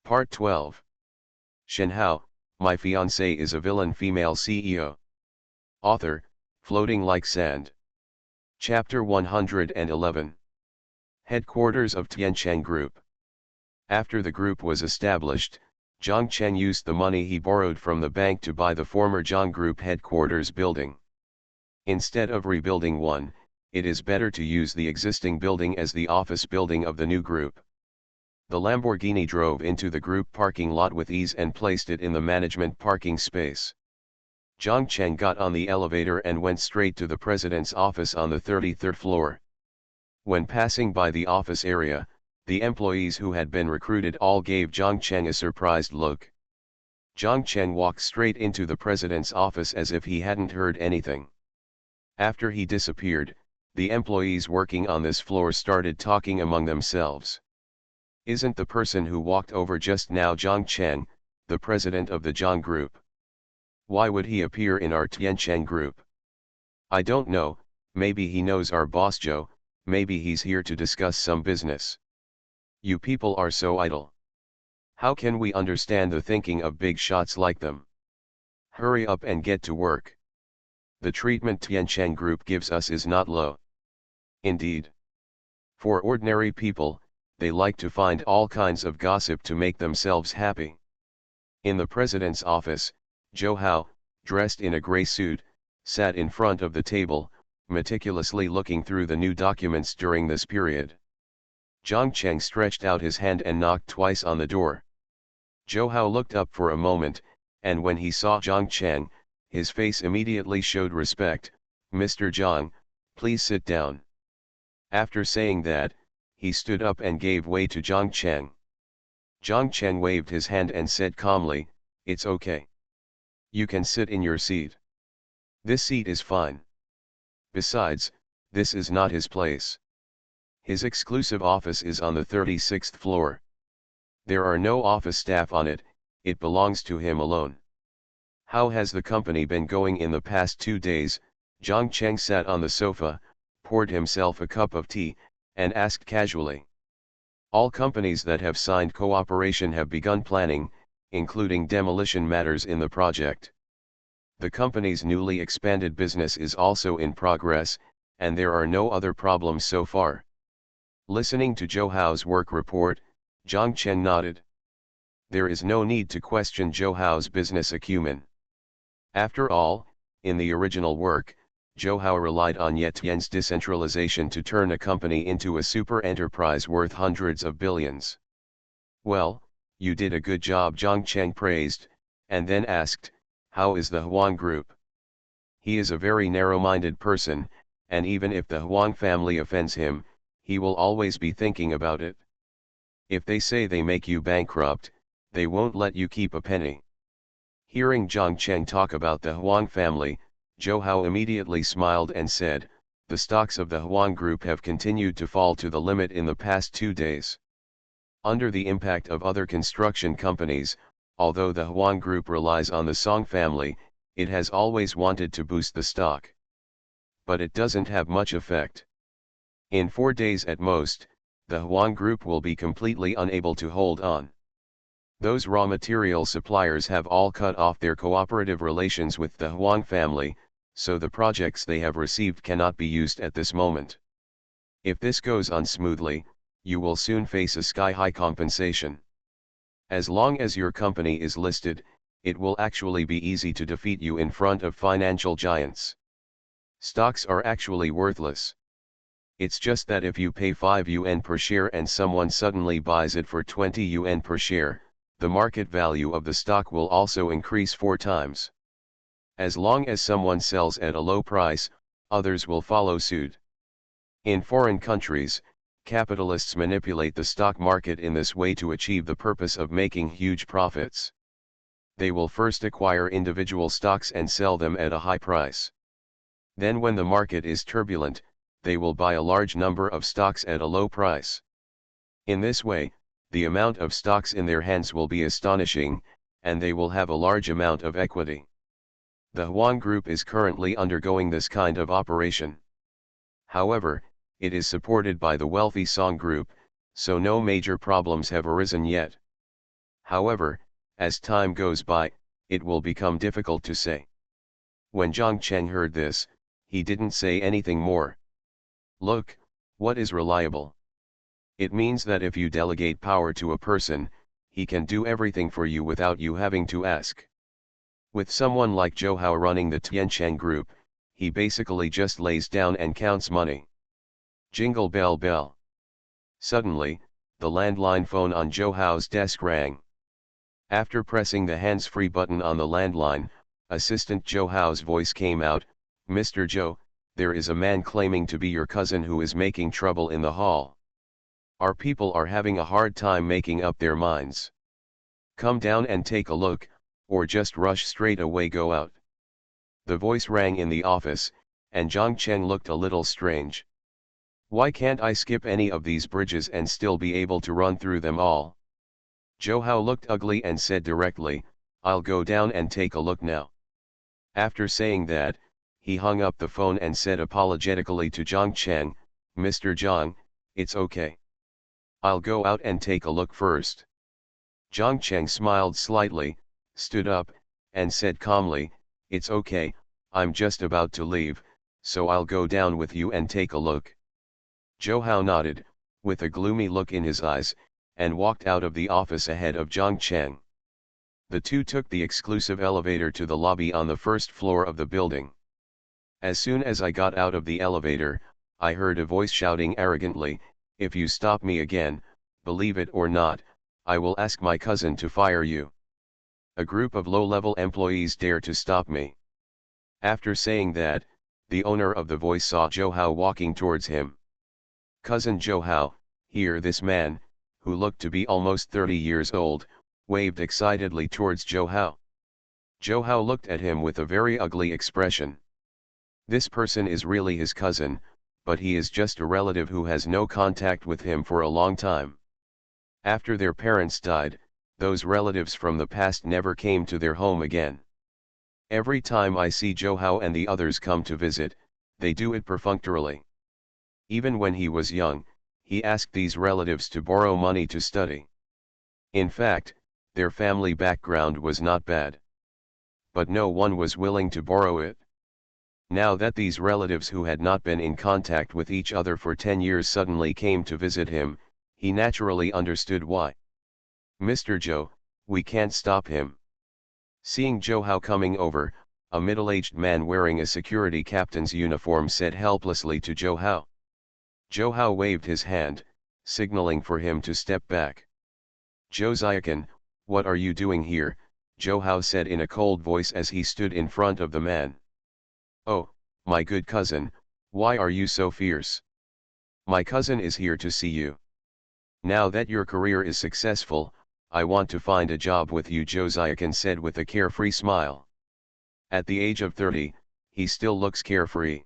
Part 12. Shenhao, My Fiancée is a Villain Female CEO. Author, Floating Like Sand. Chapter 111. Headquarters of Tiancheng Group. After the group was established, Zhang Cheng used the money he borrowed from the bank to buy the former Zhang Group headquarters building. Instead of rebuilding one, it is better to use the existing building as the office building of the new group. The Lamborghini drove into the group parking lot with ease and placed it in the management parking space. Zhang Cheng got on the elevator and went straight to the president's office on the 33rd floor. When passing by the office area, the employees who had been recruited all gave Zhang Cheng a surprised look. Zhang Cheng walked straight into the president's office as if he hadn't heard anything. After he disappeared, the employees working on this floor started talking among themselves. Isn't the person who walked over just now Zhang Cheng, the president of the Zhang Group? Why would he appear in our Tiancheng Group? I don't know, maybe he knows our boss Joe, maybe he's here to discuss some business. You people are so idle. How can we understand the thinking of big shots like them? Hurry up and get to work. The treatment Tiancheng Group gives us is not low. Indeed. For ordinary people, they like to find all kinds of gossip to make themselves happy. In the president's office, Zhou Hao, dressed in a gray suit, sat in front of the table, meticulously looking through the new documents during this period. Zhang Cheng stretched out his hand and knocked twice on the door. Zhou Hao looked up for a moment, and when he saw Zhang Cheng, his face immediately showed respect. "Mr. Zhang, please sit down." After saying that, he stood up and gave way to Zhang Cheng. Zhang Cheng waved his hand and said calmly, "It's okay. You can sit in your seat. This seat is fine. Besides, this is not his place. His exclusive office is on the 36th floor. There are no office staff on it, it belongs to him alone." "How has the company been going in the past 2 days?" Zhang Cheng sat on the sofa, poured himself a cup of tea, and asked casually. "All companies that have signed cooperation have begun planning, including demolition matters in the project. The company's newly expanded business is also in progress, and there are no other problems so far." Listening to Zhou Hao's work report, Zhang Cheng nodded. There is no need to question Zhou Hao's business acumen. After all, in the original work, Zhou Hao relied on Ye Tian's decentralization to turn a company into a super enterprise worth hundreds of billions. "Well, you did a good job," Zhang Cheng praised, and then asked, "How is the Huang Group?" "He is a very narrow-minded person, and even if the Huang family offends him, he will always be thinking about it. If they say they make you bankrupt, they won't let you keep a penny." Hearing Zhang Cheng talk about the Huang family, Zhou Hao immediately smiled and said, "The stocks of the Huang Group have continued to fall to the limit in the past 2 days. Under the impact of other construction companies, although the Huang Group relies on the Song family, it has always wanted to boost the stock. But it doesn't have much effect. In 4 days at most, the Huang Group will be completely unable to hold on. Those raw material suppliers have all cut off their cooperative relations with the Huang family, so the projects they have received cannot be used at this moment. If this goes on smoothly, you will soon face a sky-high compensation. As long as your company is listed, it will actually be easy to defeat you in front of financial giants. Stocks are actually worthless. It's just that if you pay 5 yuan per share and someone suddenly buys it for 20 yuan per share, the market value of the stock will also increase 4 times. As long as someone sells at a low price, others will follow suit. In foreign countries, capitalists manipulate the stock market in this way to achieve the purpose of making huge profits. They will first acquire individual stocks and sell them at a high price. Then when the market is turbulent, they will buy a large number of stocks at a low price. In this way, the amount of stocks in their hands will be astonishing, and they will have a large amount of equity. The Huang Group is currently undergoing this kind of operation. However, it is supported by the wealthy Song Group, so no major problems have arisen yet. However, as time goes by, it will become difficult to say. When Zhang Cheng heard this, he didn't say anything more. Look, what is reliable? It means that if you delegate power to a person, he can do everything for you without you having to ask. With someone like Zhou Hao running the Tiancheng group, he basically just lays down and counts money. Jingle bell bell. Suddenly, the landline phone on Zhou Hao's desk rang. After pressing the hands-free button on the landline, Assistant Zhou Hao's voice came out, "Mr. Zhou, there is a man claiming to be your cousin who is making trouble in the hall. Our people are having a hard time making up their minds. Come down and take a look, or just rush straight away go out." The voice rang in the office, and Zhang Cheng looked a little strange. Why can't I skip any of these bridges and still be able to run through them all? Zhou Hao looked ugly and said directly, "I'll go down and take a look now." After saying that, he hung up the phone and said apologetically to Zhang Cheng, "Mr. Zhang, it's okay. I'll go out and take a look first." Zhang Cheng smiled slightly, stood up, and said calmly, "It's okay, I'm just about to leave, so I'll go down with you and take a look." Zhou Hao nodded, with a gloomy look in his eyes, and walked out of the office ahead of Zhang Cheng. The two took the exclusive elevator to the lobby on the first floor of the building. As soon as I got out of the elevator, I heard a voice shouting arrogantly, "If you stop me again, believe it or not, I will ask my cousin to fire you. A group of low-level employees dare to stop me." After saying that, the owner of the voice saw Zhou Hao walking towards him. Cousin Zhou Hao, here this man, who looked to be almost 30 years old, waved excitedly towards Zhou Hao. Zhou Hao looked at him with a very ugly expression. This person is really his cousin, but he is just a relative who has no contact with him for a long time. After their parents died, those relatives from the past never came to their home again. Every time I see Zhou Hao and the others come to visit, they do it perfunctorily. Even when he was young, he asked these relatives to borrow money to study. In fact, their family background was not bad. But no one was willing to borrow it. Now that these relatives who had not been in contact with each other for 10 years suddenly came to visit him, he naturally understood why. "Mr. Zhou, we can't stop him." Seeing Zhou Hao coming over, a middle-aged man wearing a security captain's uniform said helplessly to Zhou Hao. Zhou Hao waved his hand, signaling for him to step back. "Zhou Ziakan, what are you doing here?" Zhou Hao said in a cold voice as he stood in front of the man. "Oh, my good cousin, why are you so fierce? My cousin is here to see you. Now that your career is successful, I want to find a job with you," Zhou Ziakan said with a carefree smile. At the age of 30, he still looks carefree.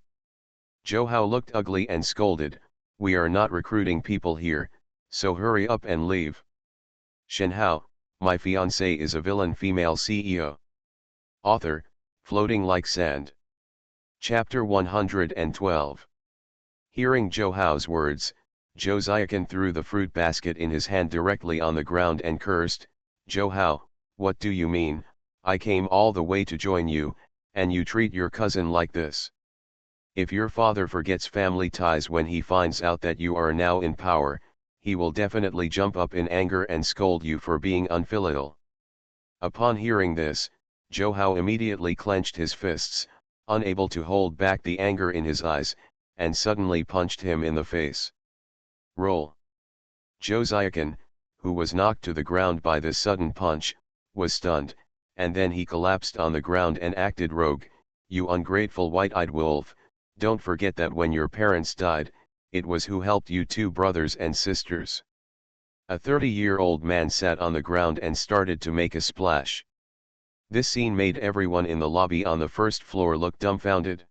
Zhou Hao looked ugly and scolded, "We are not recruiting people here, so hurry up and leave." Shenhao, my fiancée is a villain female CEO. Author, Floating Like Sand. Chapter 112. Hearing Zhou Hao's words, Zhou Ziakan threw the fruit basket in his hand directly on the ground and cursed, "Zhou Hao, what do you mean? I came all the way to join you, and you treat your cousin like this. If your father forgets family ties when he finds out that you are now in power, he will definitely jump up in anger and scold you for being unfilial." Upon hearing this, Zhou Hao immediately clenched his fists, unable to hold back the anger in his eyes, and suddenly punched him in the face. Roll. Zhou Ziakan, who was knocked to the ground by this sudden punch, was stunned, and then he collapsed on the ground and acted rogue, "You ungrateful white-eyed wolf, don't forget that when your parents died, it was who helped you two brothers and sisters." A 30-year-old man sat on the ground and started to make a splash. This scene made everyone in the lobby on the first floor look dumbfounded.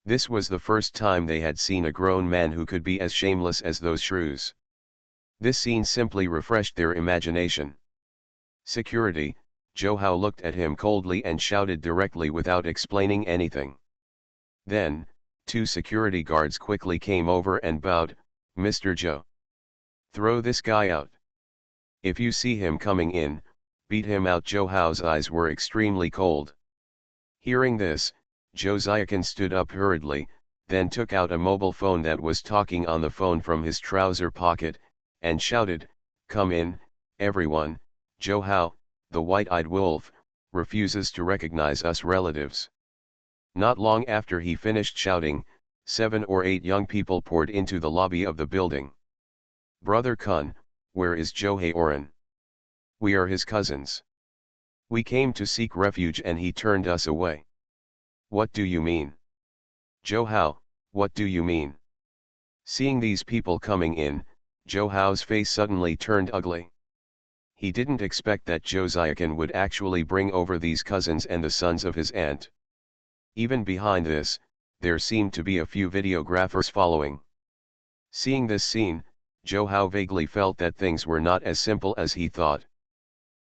This was the first time they had seen a grown man who could be as shameless as those shrews. This scene simply refreshed their imagination. "Security," Zhou Hao looked at him coldly and shouted directly without explaining anything. Then, two security guards quickly came over and bowed, "Mr. Zhou, throw this guy out." If you see him coming in, beat him out. Zhou Hao's eyes were extremely cold. Hearing this, Zhou Ziakan stood up hurriedly, then took out a mobile phone that was talking on the phone from his trouser pocket, and shouted, "Come in, everyone. Zhou Hao, the white-eyed wolf, refuses to recognize us relatives." Not long after he finished shouting, 7 or 8 young people poured into the lobby of the building. "Brother Kun, where is Zhou Haoran? We are his cousins. We came to seek refuge and he turned us away." "What do you mean? Zhou Hao, what do you mean?" Seeing these people coming in, Zhou Hao's face suddenly turned ugly. He didn't expect that Zhou Ziakan would actually bring over these cousins and the sons of his aunt. Even behind this, there seemed to be a few videographers following. Seeing this scene, Zhou Hao vaguely felt that things were not as simple as he thought.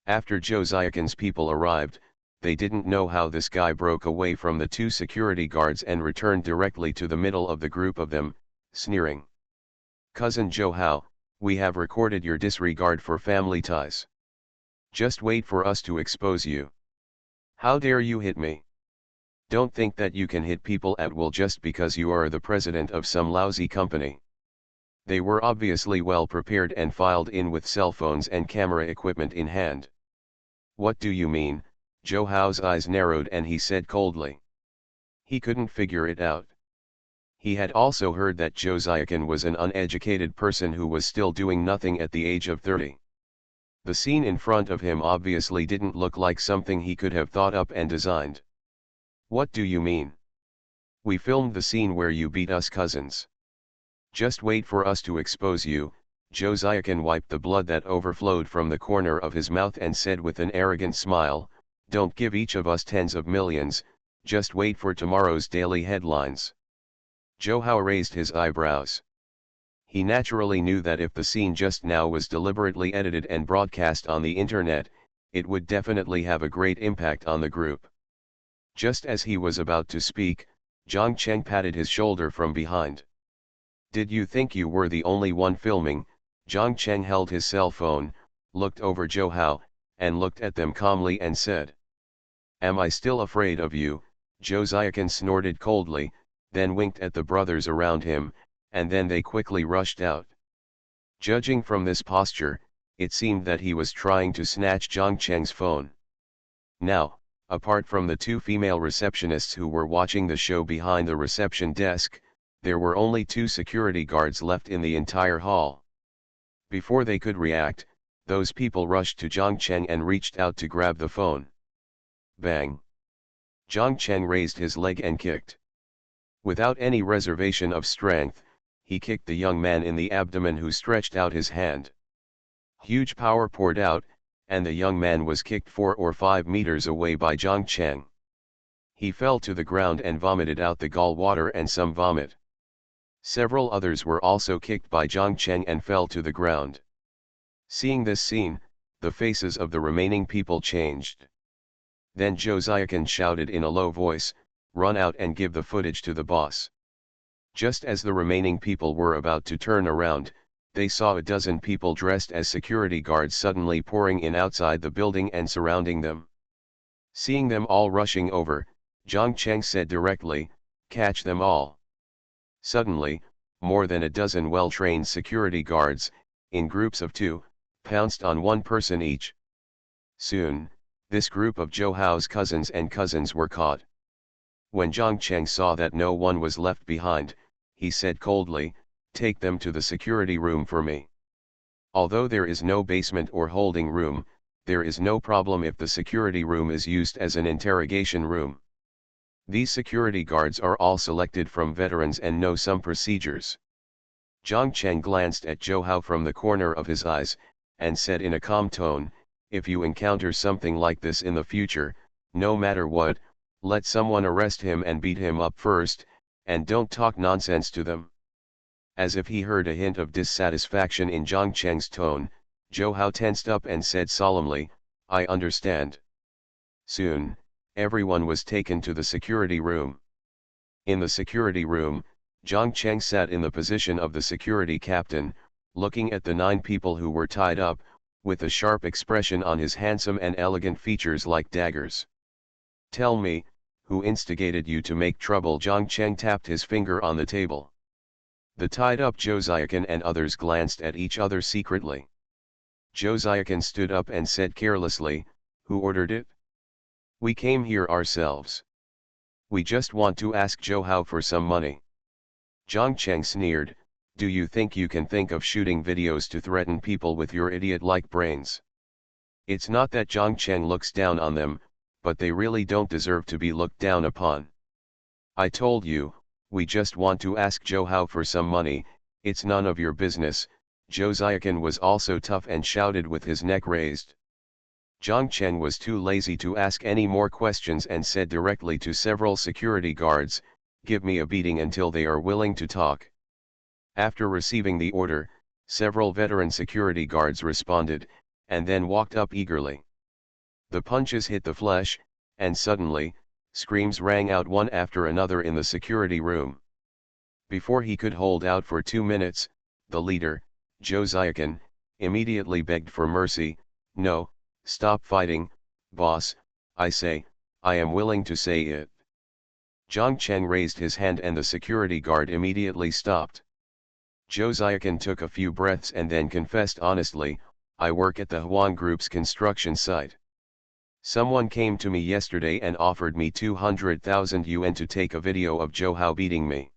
After Zhou Ziakan's people arrived, they didn't know how this guy broke away from the 2 security guards and returned directly to the middle of the group of them, sneering. "Cousin Zhou Hao, we have recorded your disregard for family ties. Just wait for us to expose you. How dare you hit me? Don't think that you can hit people at will just because you are the president of some lousy company." They were obviously well prepared and filed in with cell phones and camera equipment in hand. "What do you mean?" Zhou Hao's eyes narrowed and he said coldly. He couldn't figure it out. He had also heard that Zhou Ziakan was an uneducated person who was still doing nothing at the age of 30. The scene in front of him obviously didn't look like something he could have thought up and designed. "What do you mean? We filmed the scene where you beat us cousins. Just wait for us to expose you." Zhou Ziakan wiped the blood that overflowed from the corner of his mouth and said with an arrogant smile, "Don't give each of us tens of millions, just wait for tomorrow's daily headlines." Zhou Hao raised his eyebrows. He naturally knew that if the scene just now was deliberately edited and broadcast on the internet, it would definitely have a great impact on the group. Just as he was about to speak, Zhang Cheng patted his shoulder from behind. "Did you think you were the only one filming?" Zhang Cheng held his cell phone, looked over Zhou Hao, and looked at them calmly and said, "Am I still afraid of you?" Zhou Ziakan snorted coldly, then winked at the brothers around him, and then they quickly rushed out. Judging from this posture, it seemed that he was trying to snatch Zhang Cheng's phone. Now, apart from the 2 female receptionists who were watching the show behind the reception desk, there were only 2 security guards left in the entire hall. Before they could react, those people rushed to Zhang Cheng and reached out to grab the phone. Bang! Zhang Cheng raised his leg and kicked. Without any reservation of strength, he kicked the young man in the abdomen who stretched out his hand. Huge power poured out, and the young man was kicked 4 or 5 meters away by Zhang Cheng. He fell to the ground and vomited out the gall water and some vomit. Several others were also kicked by Zhang Cheng and fell to the ground. Seeing this scene, the faces of the remaining people changed. Then Zhou Ziakan shouted in a low voice, "Run out and give the footage to the boss." Just as the remaining people were about to turn around, they saw a dozen people dressed as security guards suddenly pouring in outside the building and surrounding them. Seeing them all rushing over, Zhang Cheng said directly, "Catch them all." Suddenly, more than a dozen well-trained security guards, in groups of 2, pounced on one person each. Soon, this group of Zhou Hao's cousins were caught. When Zhang Cheng saw that no one was left behind, he said coldly, "Take them to the security room for me. Although there is no basement or holding room, there is no problem if the security room is used as an interrogation room. These security guards are all selected from veterans and know some procedures." Zhang Cheng glanced at Zhou Hao from the corner of his eyes, and said in a calm tone, "If you encounter something like this in the future, no matter what, let someone arrest him and beat him up first, and don't talk nonsense to them." As if he heard a hint of dissatisfaction in Zhang Cheng's tone, Zhou Hao tensed up and said solemnly, "I understand." Soon, everyone was taken to the security room. In the security room, Zhang Cheng sat in the position of the security captain, looking at the 9 people who were tied up, with a sharp expression on his handsome and elegant features like daggers. "Tell me, who instigated you to make trouble?" Jiang Cheng tapped his finger on the table. The tied-up Josiakan and others glanced at each other secretly. Josiakan stood up and said carelessly, "Who ordered it? We came here ourselves. We just want to ask Zhou for some money." Jiang Cheng sneered, "Do you think you can think of shooting videos to threaten people with your idiot-like brains?" It's not that Jiang Cheng looks down on them, but they really don't deserve to be looked down upon. "I told you, we just want to ask Zhou for some money, it's none of your business." Josiakan was also tough and shouted with his neck raised. Jiang Cheng was too lazy to ask any more questions and said directly to several security guards, "Give me a beating until they are willing to talk." After receiving the order, several veteran security guards responded, and then walked up eagerly. The punches hit the flesh, and suddenly, screams rang out one after another in the security room. Before he could hold out for 2 minutes, the leader, Josiakan, immediately begged for mercy. "No, stop fighting, boss, I say, I am willing to say it." Jiang Cheng raised his hand and the security guard immediately stopped. Josiakan took a few breaths and then confessed honestly, "I work at the Huang Group's construction site. Someone came to me yesterday and offered me 200,000 yuan to take a video of Zhou beating me."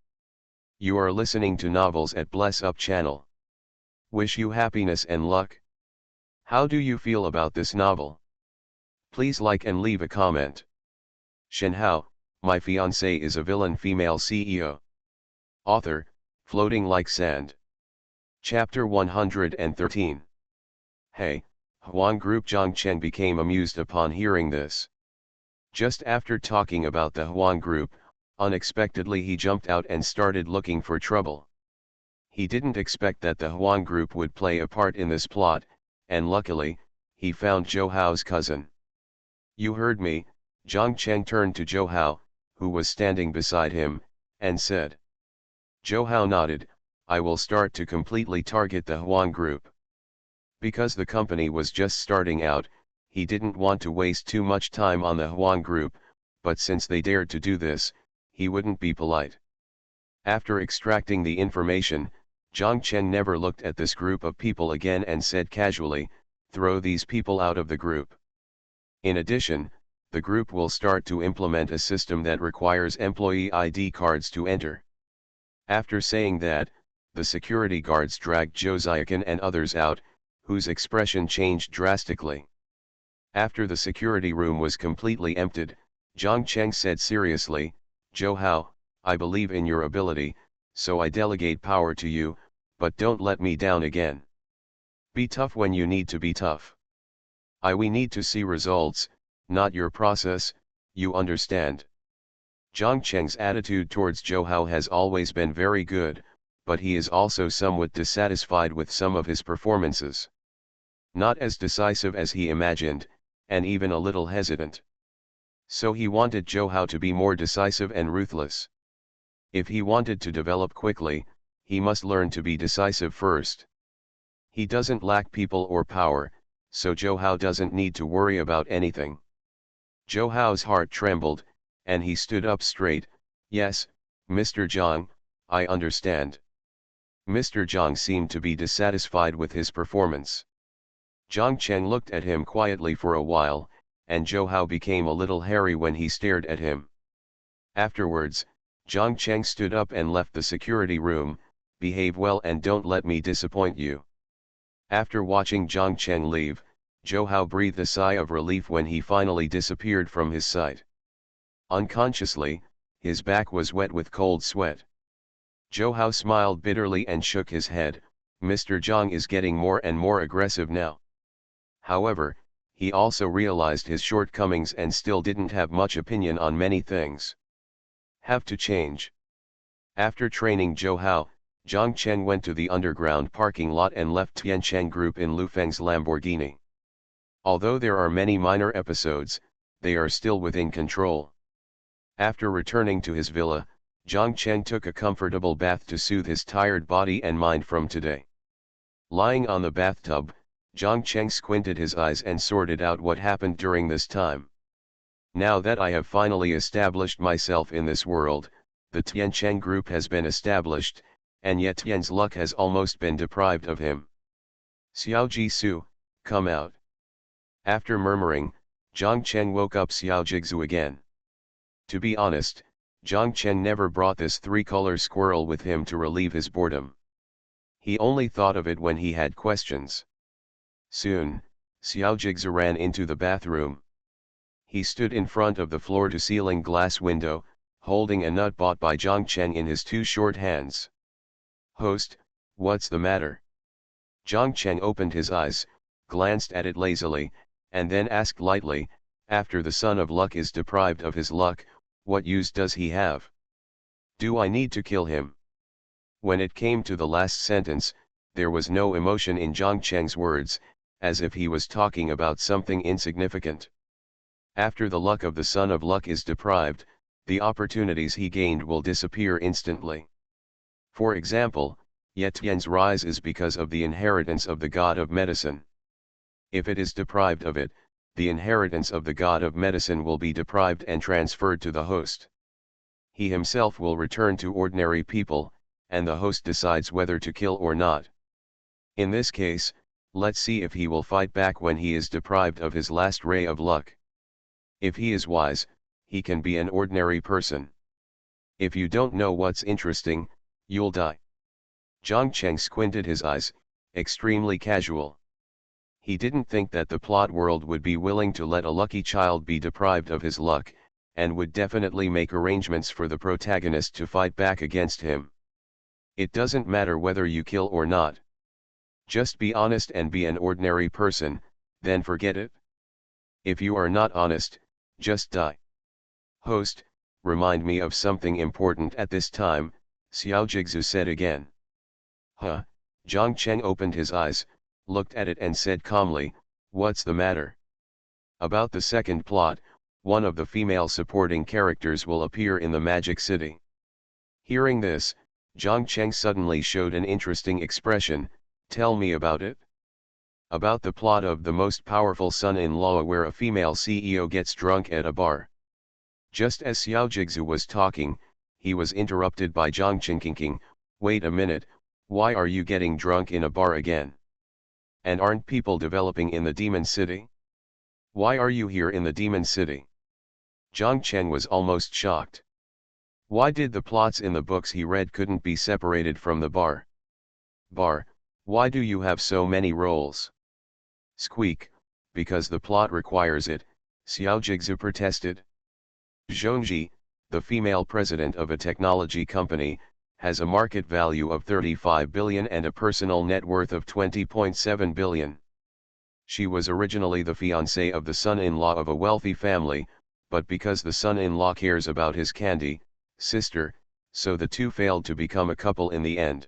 You are listening to Novels at Bless Up channel. Wish you happiness and luck. How do you feel about this novel? Please like and leave a comment. Shenhao, My Fiancée is a Villain Female CEO. Author, Floating Like Sand. Chapter 113. Hey, Huang Group. Jiang Cheng became amused upon hearing this. Just after talking about the Huang Group, unexpectedly he jumped out and started looking for trouble. He didn't expect that the Huang Group would play a part in this plot, and luckily, he found Zhou's cousin. "You heard me." Jiang Cheng turned to Zhou, who was standing beside him, and said. Zhou nodded, "I will start to completely target the Huang Group." Because the company was just starting out, he didn't want to waste too much time on the Huang Group, but since they dared to do this, he wouldn't be polite. After extracting the information, Jiang Cheng never looked at this group of people again and said casually, "Throw these people out of the group." In addition, the group will start to implement a system that requires employee ID cards to enter. After saying that, the security guards dragged Josiakan and others out, whose expression changed drastically. After the security room was completely emptied, Jiang Cheng said seriously, "Zhou, I believe in your ability, so I delegate power to you, but don't let me down again. Be tough when you need to be tough. We need to see results, not your process, you understand." Jiang Cheng's attitude towards Zhou has always been very good, but he is also somewhat dissatisfied with some of his performances. Not as decisive as he imagined, and even a little hesitant. So he wanted Zhou to be more decisive and ruthless. If he wanted to develop quickly, he must learn to be decisive first. He doesn't lack people or power, so Zhou doesn't need to worry about anything. Zhou's heart trembled, and he stood up straight. "Yes, Mr. Jiang, I understand." Mr. Jiang seemed to be dissatisfied with his performance. Jiang Cheng looked at him quietly for a while, and Zhou became a little hairy when he stared at him. Afterwards, Jiang Cheng stood up and left the security room. "Behave well and don't let me disappoint you." After watching Jiang Cheng leave, Zhou breathed a sigh of relief when he finally disappeared from his sight. Unconsciously, his back was wet with cold sweat. Zhou smiled bitterly and shook his head. Mr. Jiang is getting more and more aggressive now. However, he also realized his shortcomings and still didn't have much opinion on many things. Have to change. After training Zhou, Jiang Cheng went to the underground parking lot and left Tiancheng Group in Lu Feng's Lamborghini. Although there are many minor episodes, they are still within control. After returning to his villa, Jiang Cheng took a comfortable bath to soothe his tired body and mind from today. Lying on the bathtub, Zhang Cheng squinted his eyes and sorted out what happened during this time. Now that I have finally established myself in this world, the Tiancheng group has been established, and yet Tian's luck has almost been deprived of him. Xiao Jisoo, come out. After murmuring, Zhang Cheng woke up Xiao Jigzu again. To be honest, Zhang Cheng never brought this three-color squirrel with him to relieve his boredom. He only thought of it when he had questions. Soon, Xiao Jigzu ran into the bathroom. He stood in front of the floor-to-ceiling glass window, holding a nut bought by Zhang Cheng in his two short hands. Host, what's the matter? Zhang Cheng opened his eyes, glanced at it lazily, and then asked lightly, after the son of luck is deprived of his luck, what use does he have? Do I need to kill him? When it came to the last sentence, there was no emotion in Zhang Cheng's words, as if he was talking about something insignificant. After the luck of the son of luck is deprived, the opportunities he gained will disappear instantly. For example, Yetian's rise is because of the inheritance of the god of medicine. If it is deprived of it, the inheritance of the god of medicine will be deprived and transferred to the host. He himself will return to ordinary people, and the host decides whether to kill or not. In this case, let's see if he will fight back when he is deprived of his last ray of luck. If he is wise, he can be an ordinary person. If you don't know what's interesting, you'll die. Zhang Cheng squinted his eyes, extremely casual. He didn't think that the plot world would be willing to let a lucky child be deprived of his luck, and would definitely make arrangements for the protagonist to fight back against him. It doesn't matter whether you kill or not. Just be honest and be an ordinary person, then forget it. If you are not honest, just die. Host, remind me of something important at this time, Xiao Jigzu said again. Huh? Zhang Cheng opened his eyes, looked at it and said calmly, what's the matter? About the second plot, one of the female supporting characters will appear in the Magic City. Hearing this, Zhang Cheng suddenly showed an interesting expression. Tell me about it. About the plot of The Most Powerful Son-in-Law, where a female CEO gets drunk at a bar. Just as Xiao Jigzu was talking, he was interrupted by Zhang Cheng. Wait a minute, why are you getting drunk in a bar again? And aren't people developing in the Demon City? Why are you here in the Demon City? Zhang Cheng was almost shocked. Why did the plots in the books he read couldn't be separated from the bar? Bar, why do you have so many roles? Squeak, because the plot requires it, Xiao Jigzu protested. Zhongji, the female president of a technology company, has a market value of 35 billion and a personal net worth of 20.7 billion. She was originally the fiancée of the son-in-law of a wealthy family, but because the son-in-law cares about his candy sister, so the two failed to become a couple in the end.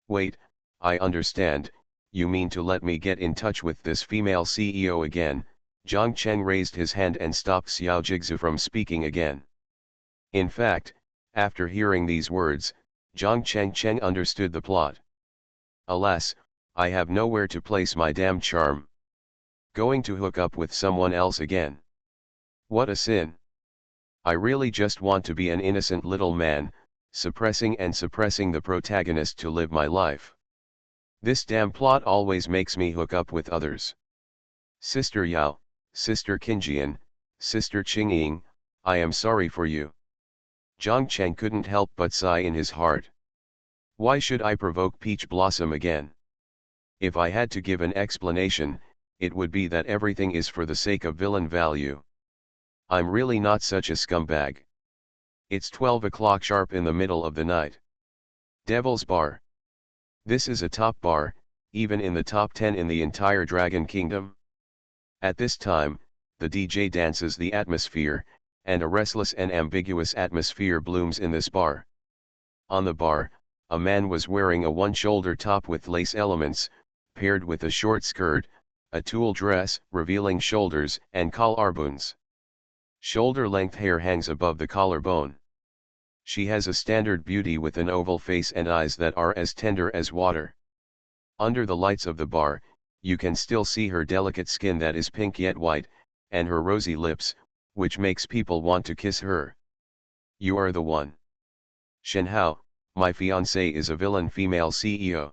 Wait, I understand, you mean to let me get in touch with this female CEO again? Zhang Cheng raised his hand and stopped Xiao Jigzu from speaking again. In fact, after hearing these words, Zhang Cheng understood the plot. Alas, I have nowhere to place my damn charm. Going to hook up with someone else again. What a sin. I really just want to be an innocent little man, suppressing the protagonist to live my life. This damn plot always makes me hook up with others. Sister Yao, Sister Qinjian, Sister Qingying, I am sorry for you. Zhang Cheng couldn't help but sigh in his heart. Why should I provoke Peach Blossom again? If I had to give an explanation, it would be that everything is for the sake of villain value. I'm really not such a scumbag. It's 12 o'clock sharp in the middle of the night. Devil's Bar. This is a top bar, even in the top 10 in the entire Dragon Kingdom. At this time, the DJ dances the atmosphere, and a restless and ambiguous atmosphere blooms in this bar. On the bar, a man was wearing a one-shoulder top with lace elements, paired with a short skirt, a tulle dress revealing shoulders and collarbones. Shoulder-length hair hangs above the collarbone. She has a standard beauty with an oval face and eyes that are as tender as water. Under the lights of the bar, You can still see her delicate skin that is pink yet white, and her rosy lips, which makes people want to kiss her. You are the one. Shenhao, my fiancée is a villain female CEO.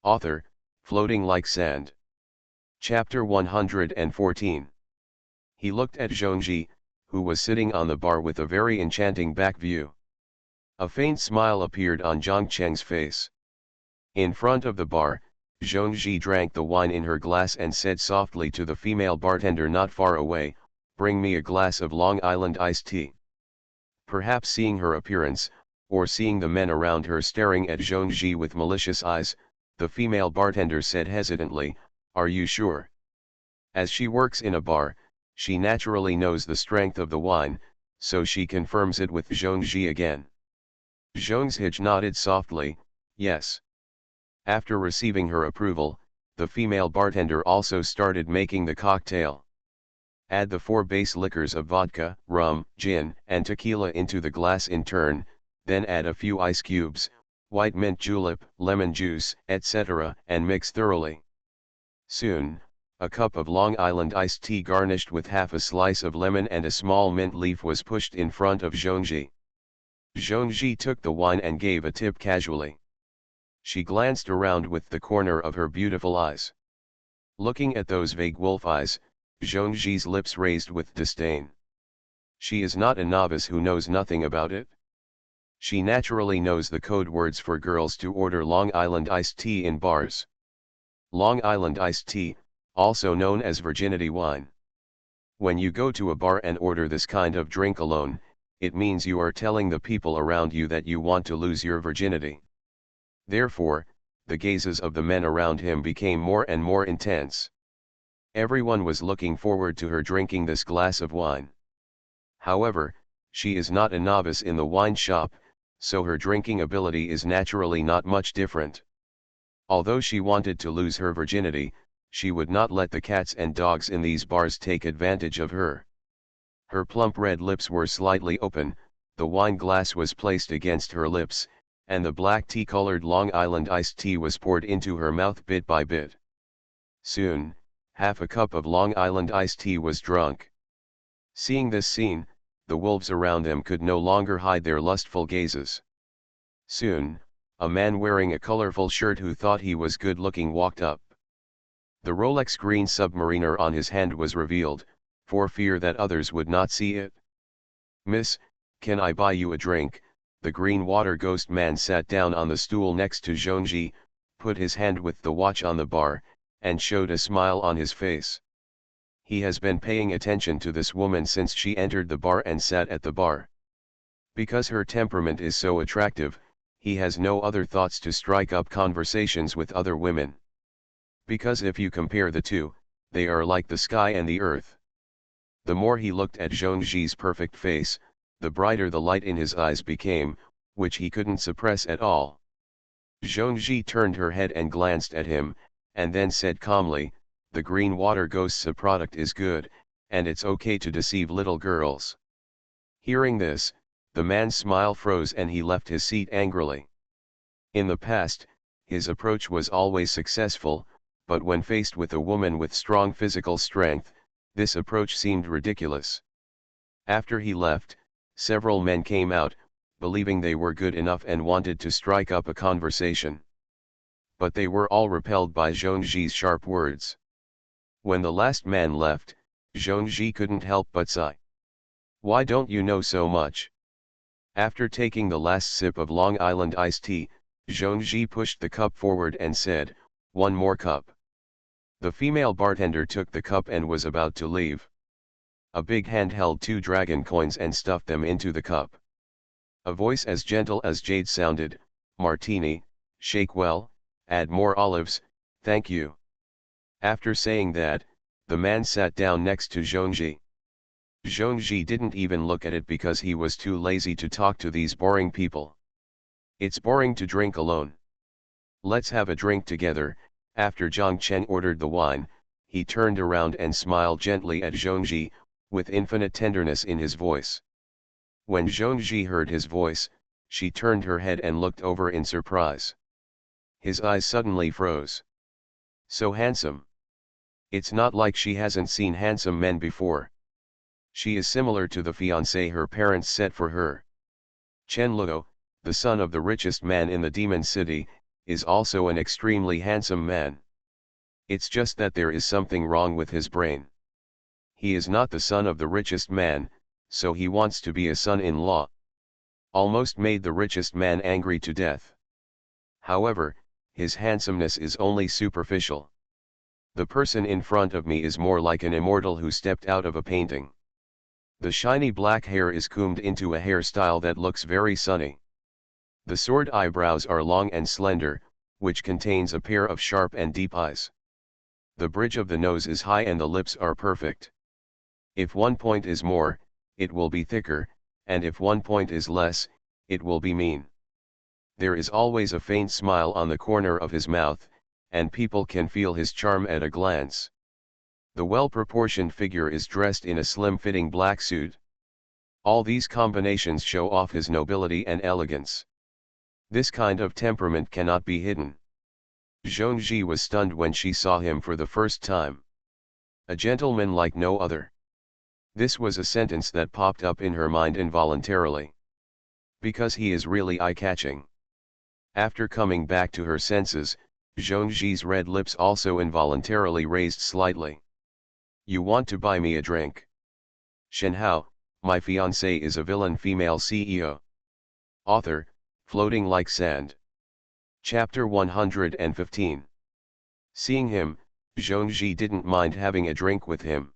Author, Floating Like Sand. Chapter 114. He looked at Zhongji, who was sitting on the bar with a very enchanting back view. A faint smile appeared on Zhang Cheng's face. In front of the bar, Zhongji drank the wine in her glass and said softly to the female bartender not far away, "Bring me a glass of Long Island iced tea." Perhaps seeing her appearance, or seeing the men around her staring at Zhongji with malicious eyes, the female bartender said hesitantly, "Are you sure?" As she works in a bar, she naturally knows the strength of the wine, so she confirms it with Zhongji again. Zhongji nodded softly, "Yes." After receiving her approval, the female bartender also started making the cocktail. Add the 4 base liquors of vodka, rum, gin, and tequila into the glass in turn, then add a few ice cubes, white mint julep, lemon juice, etc., and mix thoroughly. Soon, a cup of Long Island iced tea garnished with half a slice of lemon and a small mint leaf was pushed in front of Zhongji. Zhongji took the wine and gave a tip casually. She glanced around with the corner of her beautiful eyes. Looking at those vague wolf eyes, Zhongji's lips raised with disdain. She is not a novice who knows nothing about it. She naturally knows the code words for girls to order Long Island iced tea in bars. Long Island iced tea, also known as virginity wine. When you go to a bar and order this kind of drink alone, it means you are telling the people around you that you want to lose your virginity. Therefore, the gazes of the men around him became more and more intense. Everyone was looking forward to her drinking this glass of wine. However, she is not a novice in the wine shop, so her drinking ability is naturally not much different. Although she wanted to lose her virginity, she would not let the cats and dogs in these bars take advantage of her. Her plump red lips were slightly open, the wine glass was placed against her lips, and the black tea-colored Long Island iced tea was poured into her mouth bit by bit. Soon, half a cup of Long Island iced tea was drunk. Seeing this scene, the wolves around them could no longer hide their lustful gazes. Soon, a man wearing a colorful shirt who thought he was good-looking walked up. The Rolex green submariner on his hand was revealed, for fear that others would not see it. "Miss, can I buy you a drink?" The green water ghost man sat down on the stool next to Zhongji, put his hand with the watch on the bar, and showed a smile on his face. He has been paying attention to this woman since she entered the bar and sat at the bar. Because her temperament is so attractive, he has no other thoughts to strike up conversations with other women. Because if you compare the two, they are like the sky and the earth. The more he looked at Zhongji's perfect face, the brighter the light in his eyes became, which he couldn't suppress at all. Zhongji turned her head and glanced at him, and then said calmly, "The green water ghost's product is good, and it's okay to deceive little girls." Hearing this, the man's smile froze and he left his seat angrily. In the past, his approach was always successful, but when faced with a woman with strong physical strength, this approach seemed ridiculous. After he left, several men came out, believing they were good enough and wanted to strike up a conversation. But they were all repelled by Zhongji's sharp words. When the last man left, Zhongji couldn't help but sigh. "Why don't you know so much?" After taking the last sip of Long Island iced tea, Zhongji pushed the cup forward and said, "One more cup." The female bartender took the cup and was about to leave. A big hand held 2 dragon coins and stuffed them into the cup. A voice as gentle as jade sounded, "Martini, shake well, add more olives, thank you." After saying that, the man sat down next to Zhongji. Zhongji didn't even look at it because he was too lazy to talk to these boring people. It's boring to drink alone. Let's have a drink together. After Zhang Chen ordered the wine, he turned around and smiled gently at Zhongji, with infinite tenderness in his voice. When Zhongji heard his voice, she turned her head and looked over in surprise. His eyes suddenly froze. So handsome. It's not like she hasn't seen handsome men before. She is similar to the fiancé her parents set for her. Chen Luo, the son of the richest man in the Demon City, is also an extremely handsome man. It's just that there is something wrong with his brain. He is not the son of the richest man, so he wants to be a son-in-law. Almost made the richest man angry to death. However, his handsomeness is only superficial. The person in front of me is more like an immortal who stepped out of a painting. The shiny black hair is combed into a hairstyle that looks very sunny. The sword eyebrows are long and slender, which contains a pair of sharp and deep eyes. The bridge of the nose is high and the lips are perfect. If one point is more, it will be thicker, and if one point is less, it will be mean. There is always a faint smile on the corner of his mouth, and people can feel his charm at a glance. The well-proportioned figure is dressed in a slim-fitting black suit. All these combinations show off his nobility and elegance. This kind of temperament cannot be hidden. Zhongji was stunned when she saw him for the first time. A gentleman like no other. This was a sentence that popped up in her mind involuntarily. Because he is really eye-catching. After coming back to her senses, Zhongji's red lips also involuntarily raised slightly. You want to buy me a drink? Shenhao, my fiancée is a villain female CEO. Author, Floating Like Sand. Chapter 115. Seeing him, Zhongji didn't mind having a drink with him.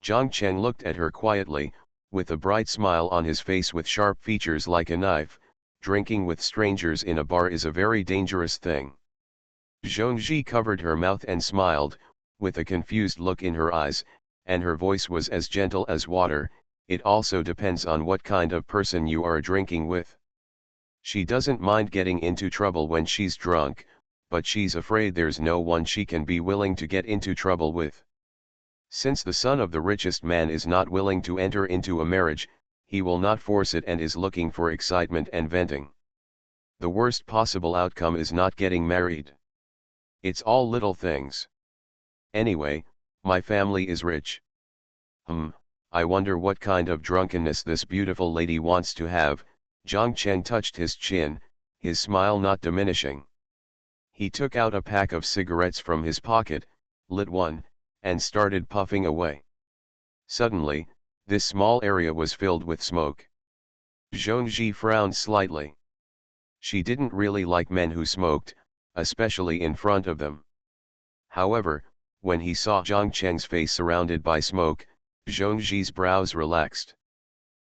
Zhang Chen looked at her quietly, with a bright smile on his face with sharp features like a knife. Drinking with strangers in a bar is a very dangerous thing. Zhongji covered her mouth and smiled, with a confused look in her eyes, and her voice was as gentle as water. It also depends on what kind of person you are drinking with. She doesn't mind getting into trouble when she's drunk, but she's afraid there's no one she can be willing to get into trouble with. Since the son of the richest man is not willing to enter into a marriage, he will not force it and is looking for excitement and venting. The worst possible outcome is not getting married. It's all little things. Anyway, my family is rich. I wonder what kind of drunkenness this beautiful lady wants to have. Zhang Chen touched his chin, his smile not diminishing. He took out a pack of cigarettes from his pocket, lit one, and started puffing away. Suddenly, this small area was filled with smoke. Zhongji frowned slightly. She didn't really like men who smoked, especially in front of them. However, when he saw Zhang Chen's face surrounded by smoke, Zhongji's brows relaxed.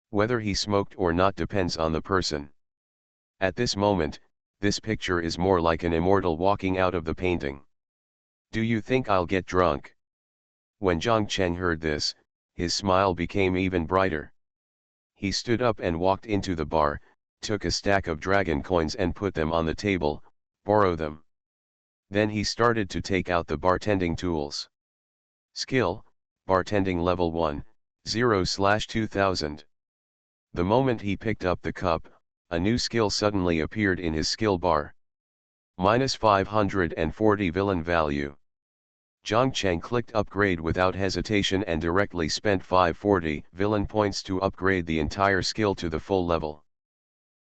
Whether he smoked or not depends on the person. At this moment, this picture is more like an immortal walking out of the painting. Do you think I'll get drunk? When Zhang Chen heard this, his smile became even brighter. He stood up and walked into the bar, took a stack of dragon coins and put them on the table. Borrow them. Then he started to take out the bartending tools. Skill, bartending level 1, 0/2000. The moment he picked up the cup, a new skill suddenly appeared in his skill bar. -540 villain value. Zhang Chen clicked upgrade without hesitation and directly spent 540 villain points to upgrade the entire skill to the full level.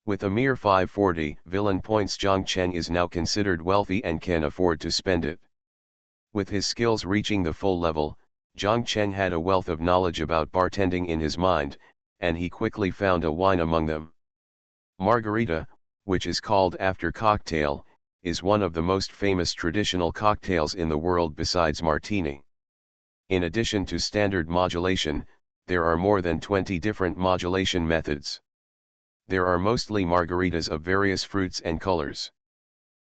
With a mere 540 villain points, Zhang Chen is now considered wealthy and can afford to spend it. With his skills reaching the full level, Zhang Chen had a wealth of knowledge about bartending in his mind, and he quickly found a wine among them. Margarita, which is called after cocktail, is one of the most famous traditional cocktails in the world besides martini. In addition to standard modulation, there are more than 20 different modulation methods. There are mostly margaritas of various fruits and colors.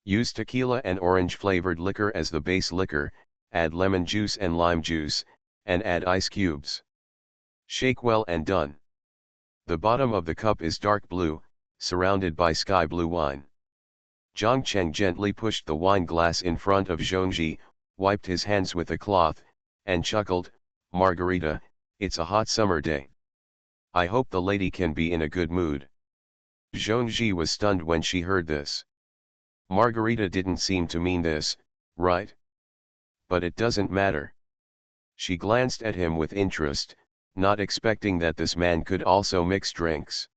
Use tequila and orange-flavored liquor as the base liquor, add lemon juice and lime juice, and add ice cubes. Shake well and done. The bottom of the cup is dark blue, surrounded by sky blue wine. Zhang Chen gently pushed the wine glass in front of Zhongji, wiped his hands with a cloth, and chuckled, "Margarita, it's a hot summer day. I hope the lady can be in a good mood." Zhongji was stunned when she heard this. Margarita didn't seem to mean this, right? but it doesn't matter. She glanced at him with interest, not expecting that this man could also mix drinks.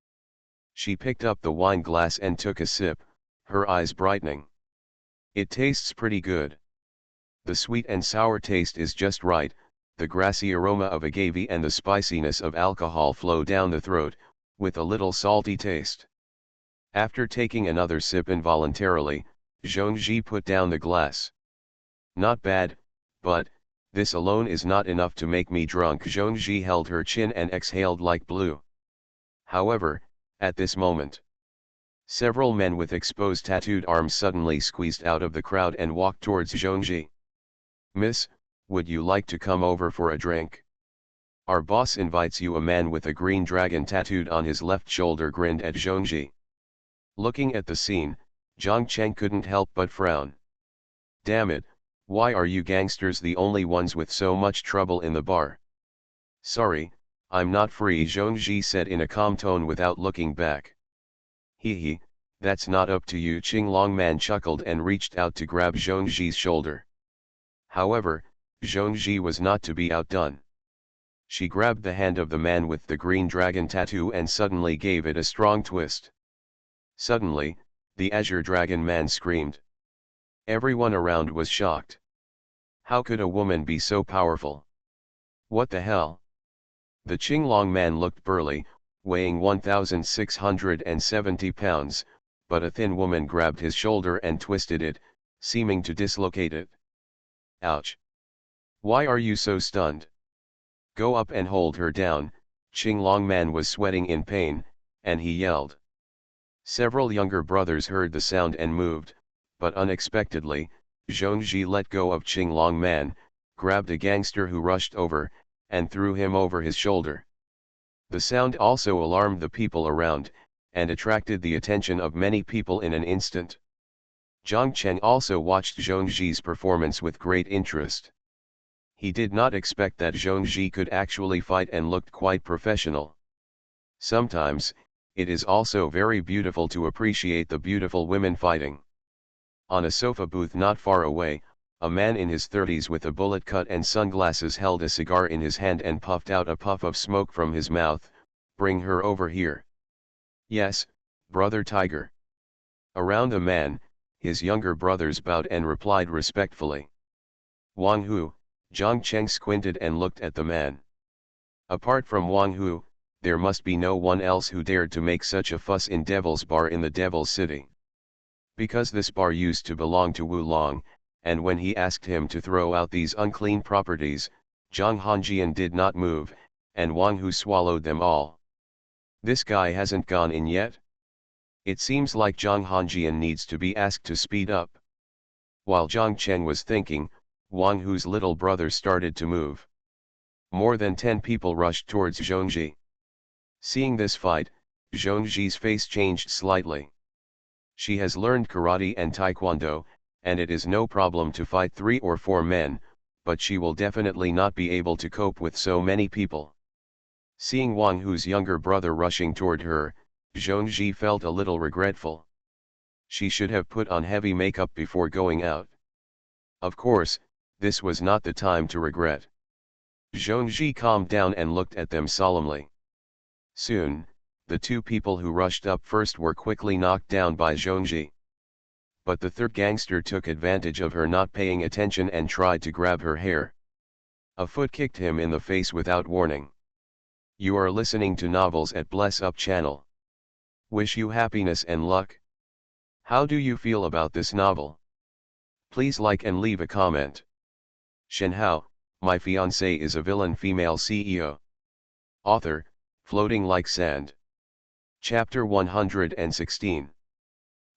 She picked up the wine glass and took a sip, her eyes brightening. It tastes pretty good. The sweet and sour taste is just right, the grassy aroma of agave and the spiciness of alcohol flow down the throat, with a little salty taste. After taking another sip involuntarily, Zhongzhi put down the glass. Not bad, but this alone is not enough to make me drunk. Zhongzhi held her chin and exhaled like blue. However, at this moment, several men with exposed tattooed arms suddenly squeezed out of the crowd and walked towards Zhongzhi. "Miss, would you like to come over for a drink? Our boss invites you." A man with a green dragon tattooed on his left shoulder grinned at Zhongzhi. Looking at the scene, Zhang Cheng couldn't help but frown. "Damn it, why are you gangsters the only ones with so much trouble in the bar?" "Sorry, I'm not free," Zhongzhi said in a calm tone without looking back. "Hee, that's not up to you." Qinglong man chuckled and reached out to grab Zhongzhi's shoulder. However, Zhongzhi was not to be outdone. She grabbed the hand of the man with the green dragon tattoo and suddenly gave it a strong twist. Suddenly, the azure dragon man screamed. Everyone around was shocked. How could a woman be so powerful? What the hell? The Qinglong man looked burly, weighing 1,670 pounds, but a thin woman grabbed his shoulder and twisted it, seeming to dislocate it. Ouch! Why are you so stunned? Go up and hold her down. Qinglong man was sweating in pain, and he yelled. Several younger brothers heard the sound and moved, but unexpectedly, Zhongzhi let go of Qinglong man, grabbed a gangster who rushed over, and threw him over his shoulder. The sound also alarmed the people around, and attracted the attention of many people in an instant. Zhang Cheng also watched Zhongzhi's performance with great interest. He did not expect that Zhongzhi could actually fight and looked quite professional. Sometimes, it is also very beautiful to appreciate the beautiful women fighting. On a sofa booth not far away, a man in his 30s with a bullet cut and sunglasses held a cigar in his hand and puffed out a puff of smoke from his mouth. "Bring her over here." "Yes, brother Tiger." Around the man, his younger brothers bowed and replied respectfully. "Wang Hu." Zhang Cheng squinted and looked at the man. Apart from Wang Hu, there must be no one else who dared to make such a fuss in Devil's Bar in the Devil City. Because this bar used to belong to Wu Long, and when he asked him to throw out these unclean properties, Zhang Hanjian did not move, and Wang Hu swallowed them all. This guy hasn't gone in yet? It seems like Zhang Hanjian needs to be asked to speed up. While Zhang Cheng was thinking, Wang Hu's little brother started to move. More than 10 people rushed towards Zhongzhi. Seeing this fight, Zhongzhi's face changed slightly. She has learned karate and taekwondo, and it is no problem to fight 3 or 4 men, but she will definitely not be able to cope with so many people. Seeing Wang Hu's younger brother rushing toward her, Zhongzhi felt a little regretful. She should have put on heavy makeup before going out. Of course, this was not the time to regret. Zhongzhi calmed down and looked at them solemnly. Soon, the 2 people who rushed up first were quickly knocked down by Zhongzhi. But the third gangster took advantage of her not paying attention and tried to grab her hair. A foot kicked him in the face without warning. You are listening to Novels at Bless Up channel. Wish you happiness and luck. How do you feel about this novel? Please like and leave a comment. Shenhao, My Fiancée is a Villain Female CEO. Author, Floating Like Sand. Chapter 116.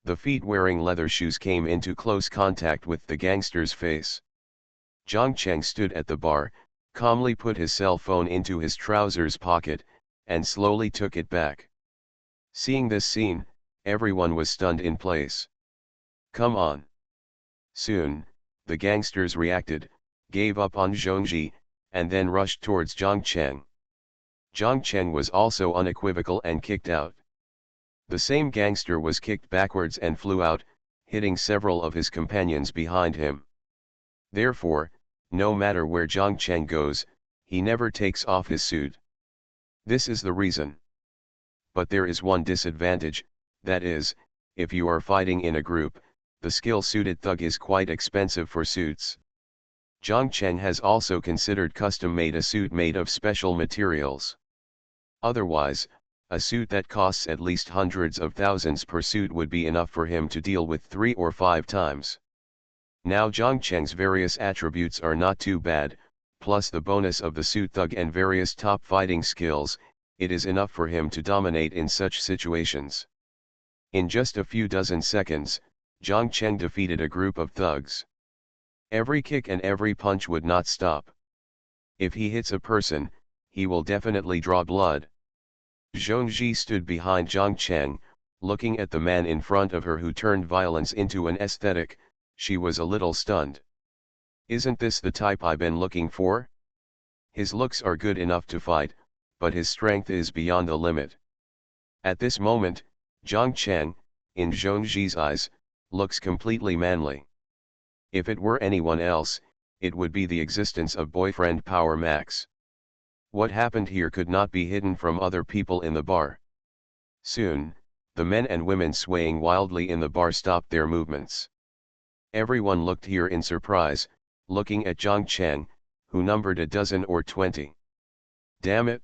The feet wearing leather shoes came into close contact with the gangster's face. Zhang Cheng stood at the bar, calmly put his cell phone into his trousers pocket, and slowly took it back. Seeing this scene, everyone was stunned in place. Come on. Soon, the gangsters reacted, gave up on Zhongzhi, and then rushed towards Zhang Cheng. Zhang Cheng was also unequivocal and kicked out. The same gangster was kicked backwards and flew out, hitting several of his companions behind him. Therefore, No matter where Zhang Cheng goes, he never takes off his suit. This is the reason. But there is one disadvantage, that is, if you are fighting in a group, the skill-suited thug is quite expensive for suits. Zhang Cheng has also considered custom-made a suit made of special materials. Otherwise, a suit that costs at least hundreds of thousands per suit would be enough for him to deal with 3 or 5 times. Now Zhang Cheng's various attributes are not too bad, plus the bonus of the suit thug and various top fighting skills, it is enough for him to dominate in such situations. In just a few dozen seconds, Zhang Cheng defeated a group of thugs. Every kick and every punch would not stop. If he hits a person, he will definitely draw blood. Zhongji stood behind Zhang Cheng, looking at the man in front of her who turned violence into an aesthetic. She was a little stunned. Isn't this the type I've been looking for? His looks are good enough to fight, but his strength is beyond the limit. At this moment, Zhang Cheng, in Zhongji's eyes, looks completely manly. If it were anyone else, it would be the existence of boyfriend power max. What happened here could not be hidden from other people in the bar. Soon, the men and women swaying wildly in the bar stopped their movements. Everyone looked here in surprise, looking at Zhang Cheng, who numbered a dozen or 20. Damn it!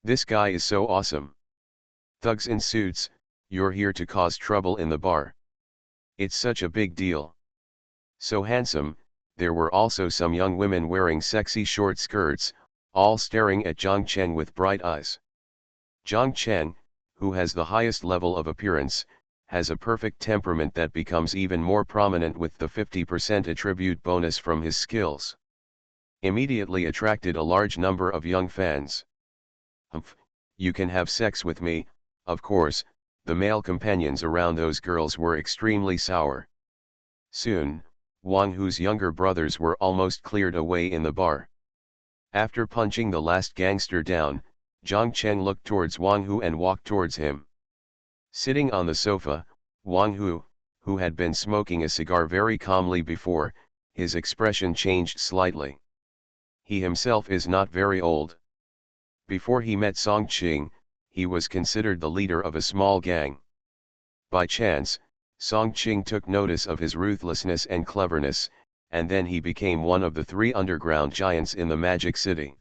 This guy is so awesome. Thugs in suits, you're here to cause trouble in the bar. It's such a big deal. So handsome. There were also some young women wearing sexy short skirts, all staring at Zhang Cheng with bright eyes. Zhang Cheng, who has the highest level of appearance, has a perfect temperament that becomes even more prominent with the 50% attribute bonus from his skills. Immediately attracted a large number of young fans. Humph, you can have sex with me. Of course, the male companions around those girls were extremely sour. Soon, Wang Hu's younger brothers were almost cleared away in the bar. After punching the last gangster down, Zhang Cheng looked towards Wang Hu and walked towards him. Sitting on the sofa, Wang Hu, who had been smoking a cigar very calmly before, his expression changed slightly. He himself is not very old. Before he met Song Qing, he was considered the leader of a small gang. By chance, Song Qing took notice of his ruthlessness and cleverness, and then he became one of the 3 underground giants in the Magic City.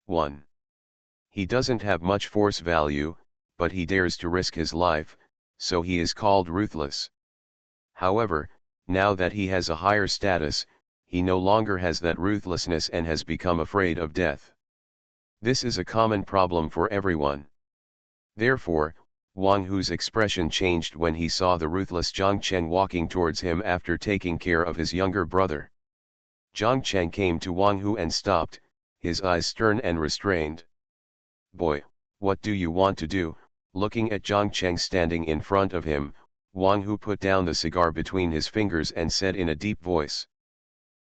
1. He doesn't have much force value, but he dares to risk his life, so he is called ruthless. However, now that he has a higher status, he no longer has that ruthlessness and has become afraid of death. This is a common problem for everyone. Therefore, Wang Hu's expression changed when he saw the ruthless Zhang Cheng walking towards him after taking care of his younger brother. Zhang Cheng came to Wang Hu and stopped, his eyes stern and restrained. Boy, what do you want to do? Looking at Zhang Cheng standing in front of him, Wang Hu put down the cigar between his fingers and said in a deep voice.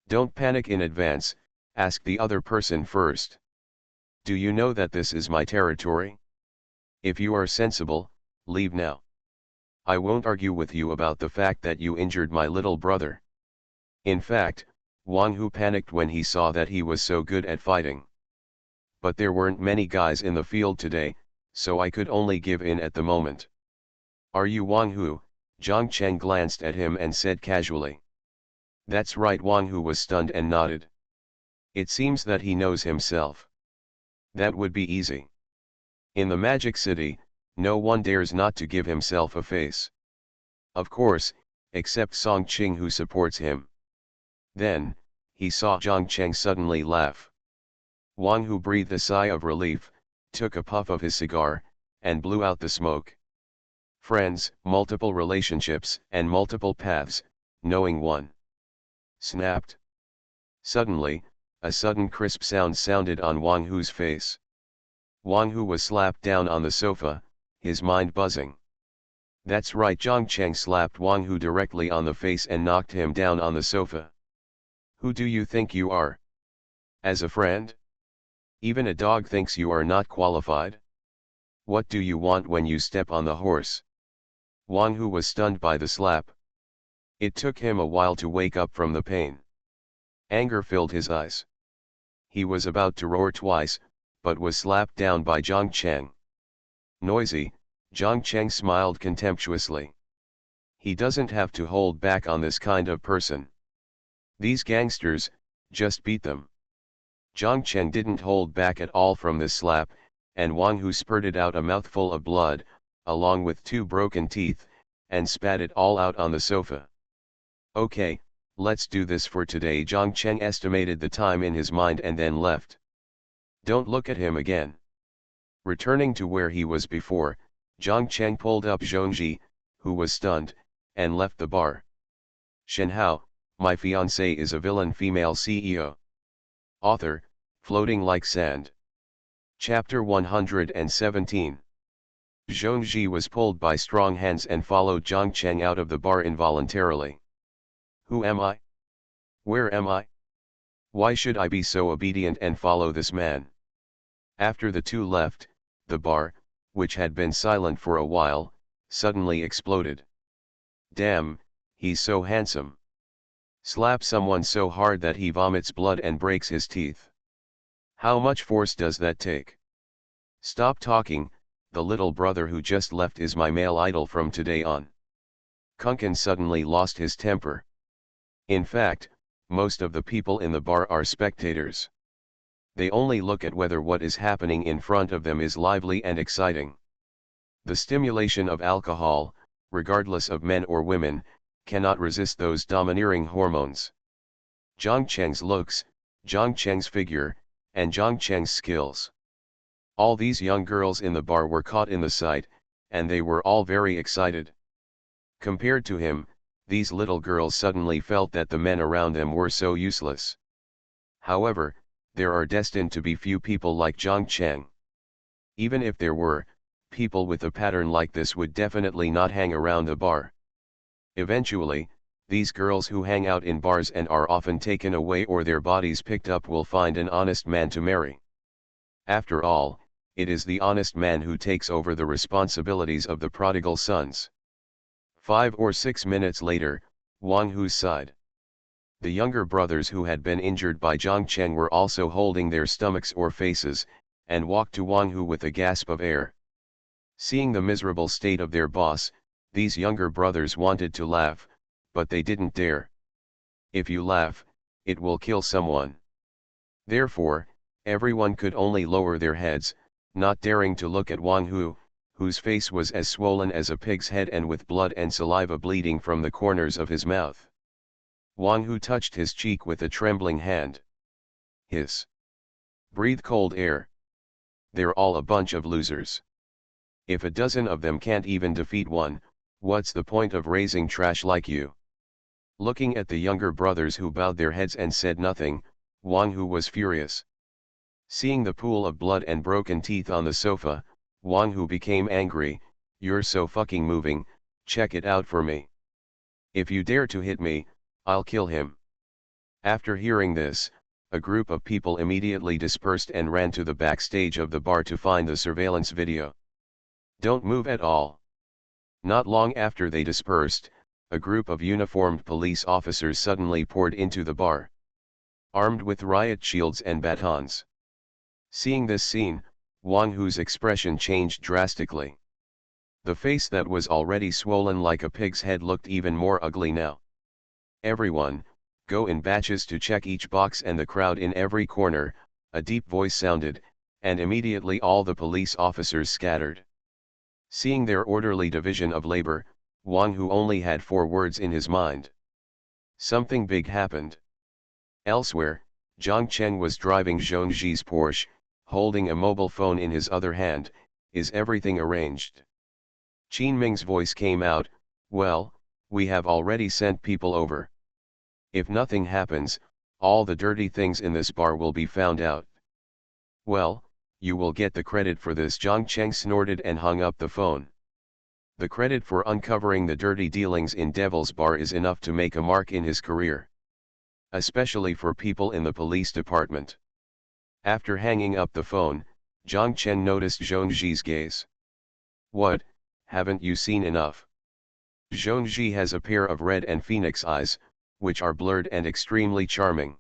Don't panic in advance, ask the other person first. Do you know that this is my territory? If you are sensible, leave now. I won't argue with you about the fact that you injured my little brother. In fact, Wang Hu panicked when he saw that he was so good at fighting. But there weren't many guys in the field today, so I could only give in at the moment. Are you Wang Hu? Zhang Cheng glanced at him and said casually. That's right. Wang Hu was stunned and nodded. It seems that he knows himself. That would be easy. In the Magic City, no one dares not to give himself a face. Of course, except Song Qing who supports him. Then, he saw Zhang Cheng suddenly laugh. Wang Hu breathed a sigh of relief, took a puff of his cigar, and blew out the smoke. Friends, multiple relationships, and multiple paths, knowing one. Snapped. Suddenly, a sudden crisp sound sounded on Wang Hu's face. Wang Hu was slapped down on the sofa, his mind buzzing. That's right. Zhang Cheng slapped Wang Hu directly on the face and knocked him down on the sofa. Who do you think you are? As a friend? Even a dog thinks you are not qualified? What do you want when you step on the horse? Wang Hu was stunned by the slap. It took him a while to wake up from the pain. Anger filled his eyes. He was about to roar twice, but was slapped down by Zhang Cheng. Noisy, Zhang Cheng smiled contemptuously. He doesn't have to hold back on this kind of person. These gangsters, just beat them. Zhang Cheng didn't hold back at all from this slap, and Wang Hu spurted out a mouthful of blood, along with 2 broken teeth, and spat it all out on the sofa. Okay, let's do this for today. Zhang Cheng estimated the time in his mind and then left. Don't look at him again. Returning to where he was before, Zhang Cheng pulled up Zhongji, who was stunned, and left the bar. Shenhao, my fiancée is a villain female CEO. Author, Floating Like Sand. Chapter 117. Zhongji was pulled by strong hands and followed Zhang Cheng out of the bar involuntarily. Who am I? Where am I? Why should I be so obedient and follow this man? After the two left, the bar, which had been silent for a while, suddenly exploded. Damn, he's so handsome. Slap someone so hard that he vomits blood and breaks his teeth. How much force does that take? Stop talking, the little brother who just left is my male idol from today on. Kunkin suddenly lost his temper. In fact, most of the people in the bar are spectators. They only look at whether what is happening in front of them is lively and exciting. The stimulation of alcohol, regardless of men or women, cannot resist those domineering hormones. Zhang Cheng's looks, Zhang Cheng's figure, and Zhang Cheng's skills. All these young girls in the bar were caught in the sight, and they were all very excited. Compared to him, these little girls suddenly felt that the men around them were so useless. However, there are destined to be few people like Zhang Cheng. Even if there were, people with a pattern like this would definitely not hang around the bar. Eventually, these girls who hang out in bars and are often taken away or their bodies picked up will find an honest man to marry. After all, it is the honest man who takes over the responsibilities of the prodigal sons. 5 or 6 minutes later, Wang Hu sighed. The younger brothers who had been injured by Zhang Cheng were also holding their stomachs or faces, and walked to Wang Hu with a gasp of air. Seeing the miserable state of their boss, these younger brothers wanted to laugh, but they didn't dare. If you laugh, it will kill someone. Therefore, everyone could only lower their heads, not daring to look at Wang Hu, whose face was as swollen as a pig's head and with blood and saliva bleeding from the corners of his mouth. Wang Hu touched his cheek with a trembling hand. Hiss. Breathe cold air. They're all a bunch of losers. If a dozen of them can't even defeat one, what's the point of raising trash like you? Looking at the younger brothers who bowed their heads and said nothing, Wang Hu was furious. Seeing the pool of blood and broken teeth on the sofa, Wang Hu became angry. You're so fucking moving, check it out for me. If you dare to hit me, I'll kill him. After hearing this, a group of people immediately dispersed and ran to the backstage of the bar to find the surveillance video. Don't move at all. Not long after they dispersed, a group of uniformed police officers suddenly poured into the bar, armed with riot shields and batons. Seeing this scene, Wang Hu's expression changed drastically. The face that was already swollen like a pig's head looked even more ugly now. Everyone, go in batches to check each box and the crowd in every corner, a deep voice sounded, and immediately all the police officers scattered. Seeing their orderly division of labor, Wang Hu only had 4 words in his mind. Something big happened. Elsewhere, Zhang Cheng was driving Zhongji's Porsche, holding a mobile phone in his other hand. Is everything arranged? Qin Ming's voice came out, well, we have already sent people over. If nothing happens, all the dirty things in this bar will be found out. Well, you will get the credit for this. Zhang Cheng snorted and hung up the phone. The credit for uncovering the dirty dealings in Devil's Bar is enough to make a mark in his career. Especially for people in the police department. After hanging up the phone, Zhang Cheng noticed Zhongji's gaze. What, haven't you seen enough? Zhongji has a pair of red and phoenix eyes, which are blurred and extremely charming.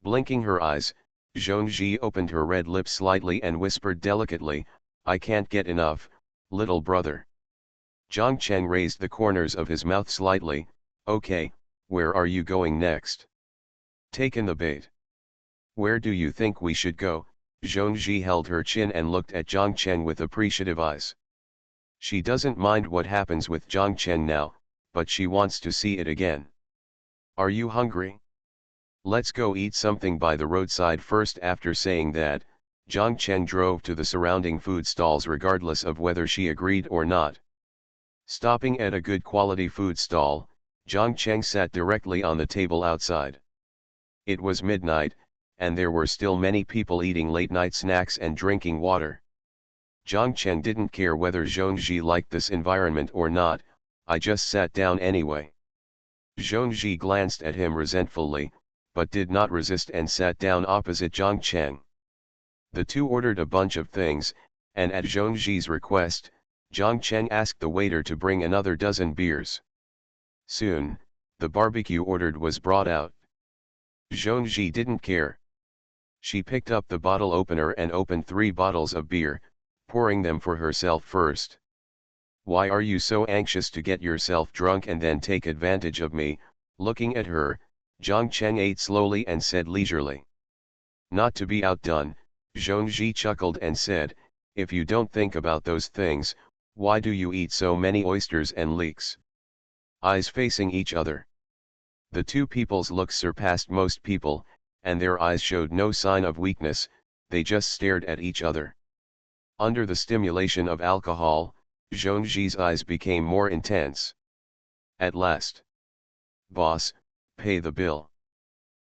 Blinking her eyes, Zhongzhi opened her red lips slightly and whispered delicately, "I can't get enough, little brother." Jiang Cheng raised the corners of his mouth slightly, "Okay, where are you going next?" "Taken the bait." "Where do you think we should go?" Zhongzhi held her chin and looked at Jiang Cheng with appreciative eyes. She doesn't mind what happens with Jiang Cheng now, but she wants to see it again. "Are you hungry? Let's go eat something by the roadside first." After saying that, Jiang Cheng drove to the surrounding food stalls regardless of whether she agreed or not. Stopping at a good quality food stall, Jiang Cheng sat directly on the table outside. It was midnight, and there were still many people eating late-night snacks and drinking water. Jiang Cheng didn't care whether Zhongzhi liked this environment or not. "I just sat down anyway." Zhongzhi glanced at him resentfully, but did not resist and sat down opposite Jiang Cheng. The two ordered a bunch of things, and at Zhongzhi's request, Jiang Cheng asked the waiter to bring another dozen beers. Soon, the barbecue ordered was brought out. Zhongzhi didn't care. She picked up the bottle opener and opened 3 bottles of beer, pouring them for herself first. "Why are you so anxious to get yourself drunk and then take advantage of me?" Looking at her, Jiang Cheng ate slowly and said leisurely. Not to be outdone, Zhongzhi chuckled and said, "If you don't think about those things, why do you eat so many oysters and leeks?" Eyes facing each other. The two people's looks surpassed most people, and their eyes showed no sign of weakness, they just stared at each other. Under the stimulation of alcohol, Zhongzhi's eyes became more intense. At last, "Boss, pay the bill."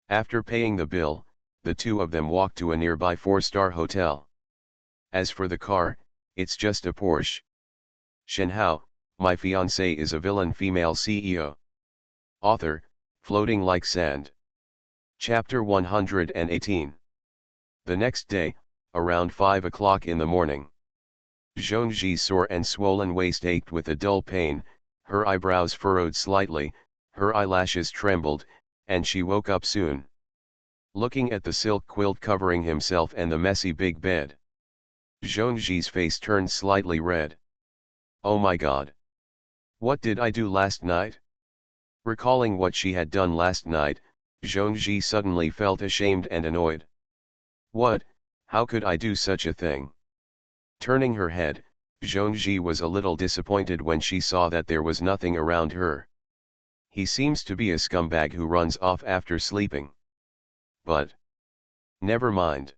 After paying the bill, the two of them walked to a nearby 4-star hotel. "As for the car, it's just a Porsche." Shenhao, My Fiancée is a Villain Female CEO. Author, Floating Like Sand. Chapter 118. The next day, around 5 o'clock in the morning, Zhongzhi's sore and swollen waist ached with a dull pain, her eyebrows furrowed slightly, her eyelashes trembled, and she woke up soon. Looking at the silk quilt covering himself and the messy big bed, Zhongzhi's face turned slightly red. "Oh my God! What did I do last night?" Recalling what she had done last night, Zhongzhi suddenly felt ashamed and annoyed. "What? How could I do such a thing?" Turning her head, Zhongzhi was a little disappointed when she saw that there was nothing around her. "He seems to be a scumbag who runs off after sleeping. But never mind.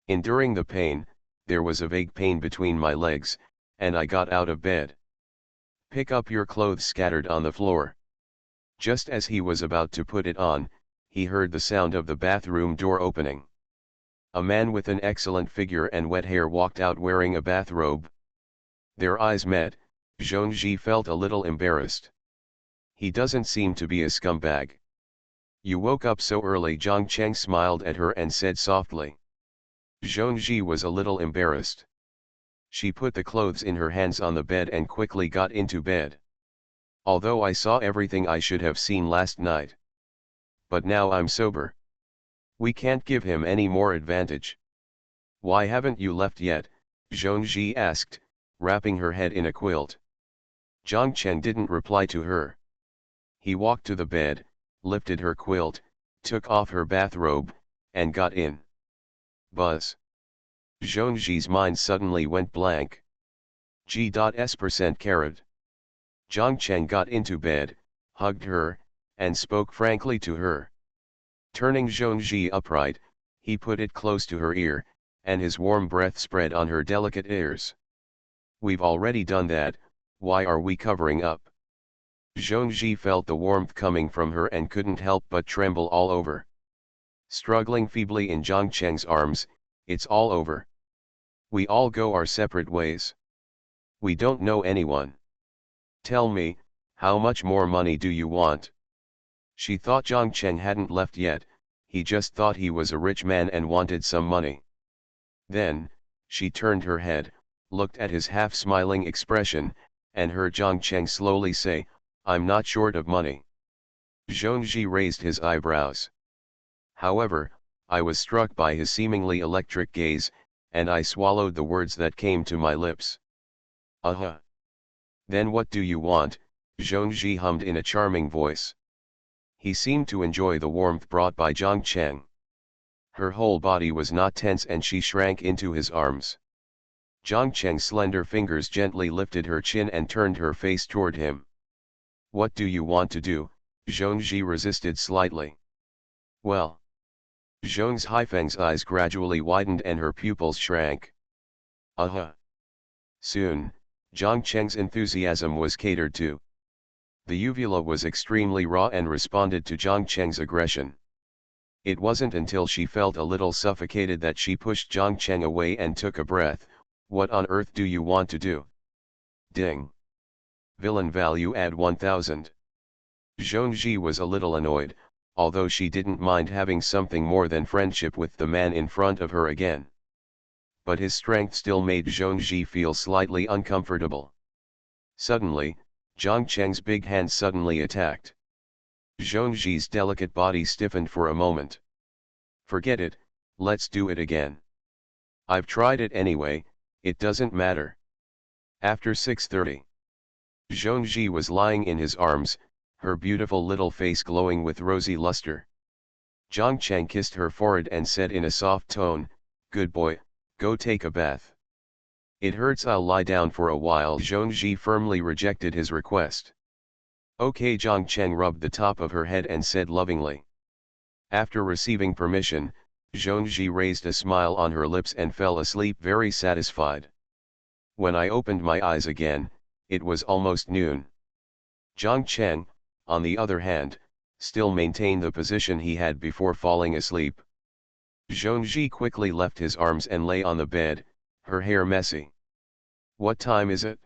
Enduring the pain, there was a vague pain between my legs, and I got out of bed. Pick up your clothes scattered on the floor." Just as he was about to put it on, he heard the sound of the bathroom door opening. A man with an excellent figure and wet hair walked out wearing a bathrobe. Their eyes met. Zhongzhi felt a little embarrassed. "He doesn't seem to be a scumbag." "You woke up so early." Jiang Cheng smiled at her and said softly. Zhongzhi was a little embarrassed. She put the clothes in her hands on the bed and quickly got into bed. "Although I saw everything I should have seen last night. But now I'm sober. We can't give him any more advantage." "Why haven't you left yet?" Zhongzhi asked, wrapping her head in a quilt. Jiang Cheng didn't reply to her. He walked to the bed, lifted her quilt, took off her bathrobe, and got in. Buzz. Zhongzhi's mind suddenly went blank. G.S% carrot. Jiang Cheng got into bed, hugged her, and spoke frankly to her. Turning Zhongzhi upright, he put it close to her ear, and his warm breath spread on her delicate ears. "We've already done that, why are we covering up?" Zhongzhi felt the warmth coming from her and couldn't help but tremble all over. Struggling feebly in Jiang Cheng's arms, "It's all over. We all go our separate ways. We don't know anyone. Tell me, how much more money do you want?" She thought Jiang Cheng hadn't left yet, he just thought he was a rich man and wanted some money. Then, she turned her head, looked at his half-smiling expression, and heard Jiang Cheng slowly say, "I'm not short of money." Zhongzhi raised his eyebrows. However, I was struck by his seemingly electric gaze, and I swallowed the words that came to my lips. Then what do you want? Zhongzhi hummed in a charming voice. He seemed to enjoy the warmth brought by Jiang Cheng. Her whole body was not tense and she shrank into his arms. Jiang Cheng's slender fingers gently lifted her chin and turned her face toward him. What do you want to do? Zhongzhi resisted slightly. Well. Zhong's Haifeng's eyes gradually widened and her pupils shrank. Soon, Jiang Cheng's enthusiasm was catered to. The uvula was extremely raw and responded to Jiang Cheng's aggression. It wasn't until she felt a little suffocated that she pushed Jiang Cheng away and took a breath. What on earth do you want to do? Ding. Villain value add 1000. Zhongzhi was a little annoyed, although she didn't mind having something more than friendship with the man in front of her again. But his strength still made Zhongzhi feel slightly uncomfortable. Suddenly, Jiang Cheng's big hand suddenly attacked. Zhongzhi's delicate body stiffened for a moment. Forget it, let's do it again. I've tried it anyway, it doesn't matter. After 6:30. Zhongzhi was lying in his arms, her beautiful little face glowing with rosy luster. Jiang Cheng kissed her forehead and said in a soft tone, "Good boy, go take a bath." "It hurts, I'll lie down for a while." Zhongzhi firmly rejected his request. "Okay." Jiang Cheng rubbed the top of her head and said lovingly. After receiving permission, Zhongzhi raised a smile on her lips and fell asleep very satisfied. When I opened my eyes again, it was almost noon. Jiang Cheng, on the other hand, still maintained the position he had before falling asleep. Zhongzhi quickly left his arms and lay on the bed, her hair messy. "What time is it?"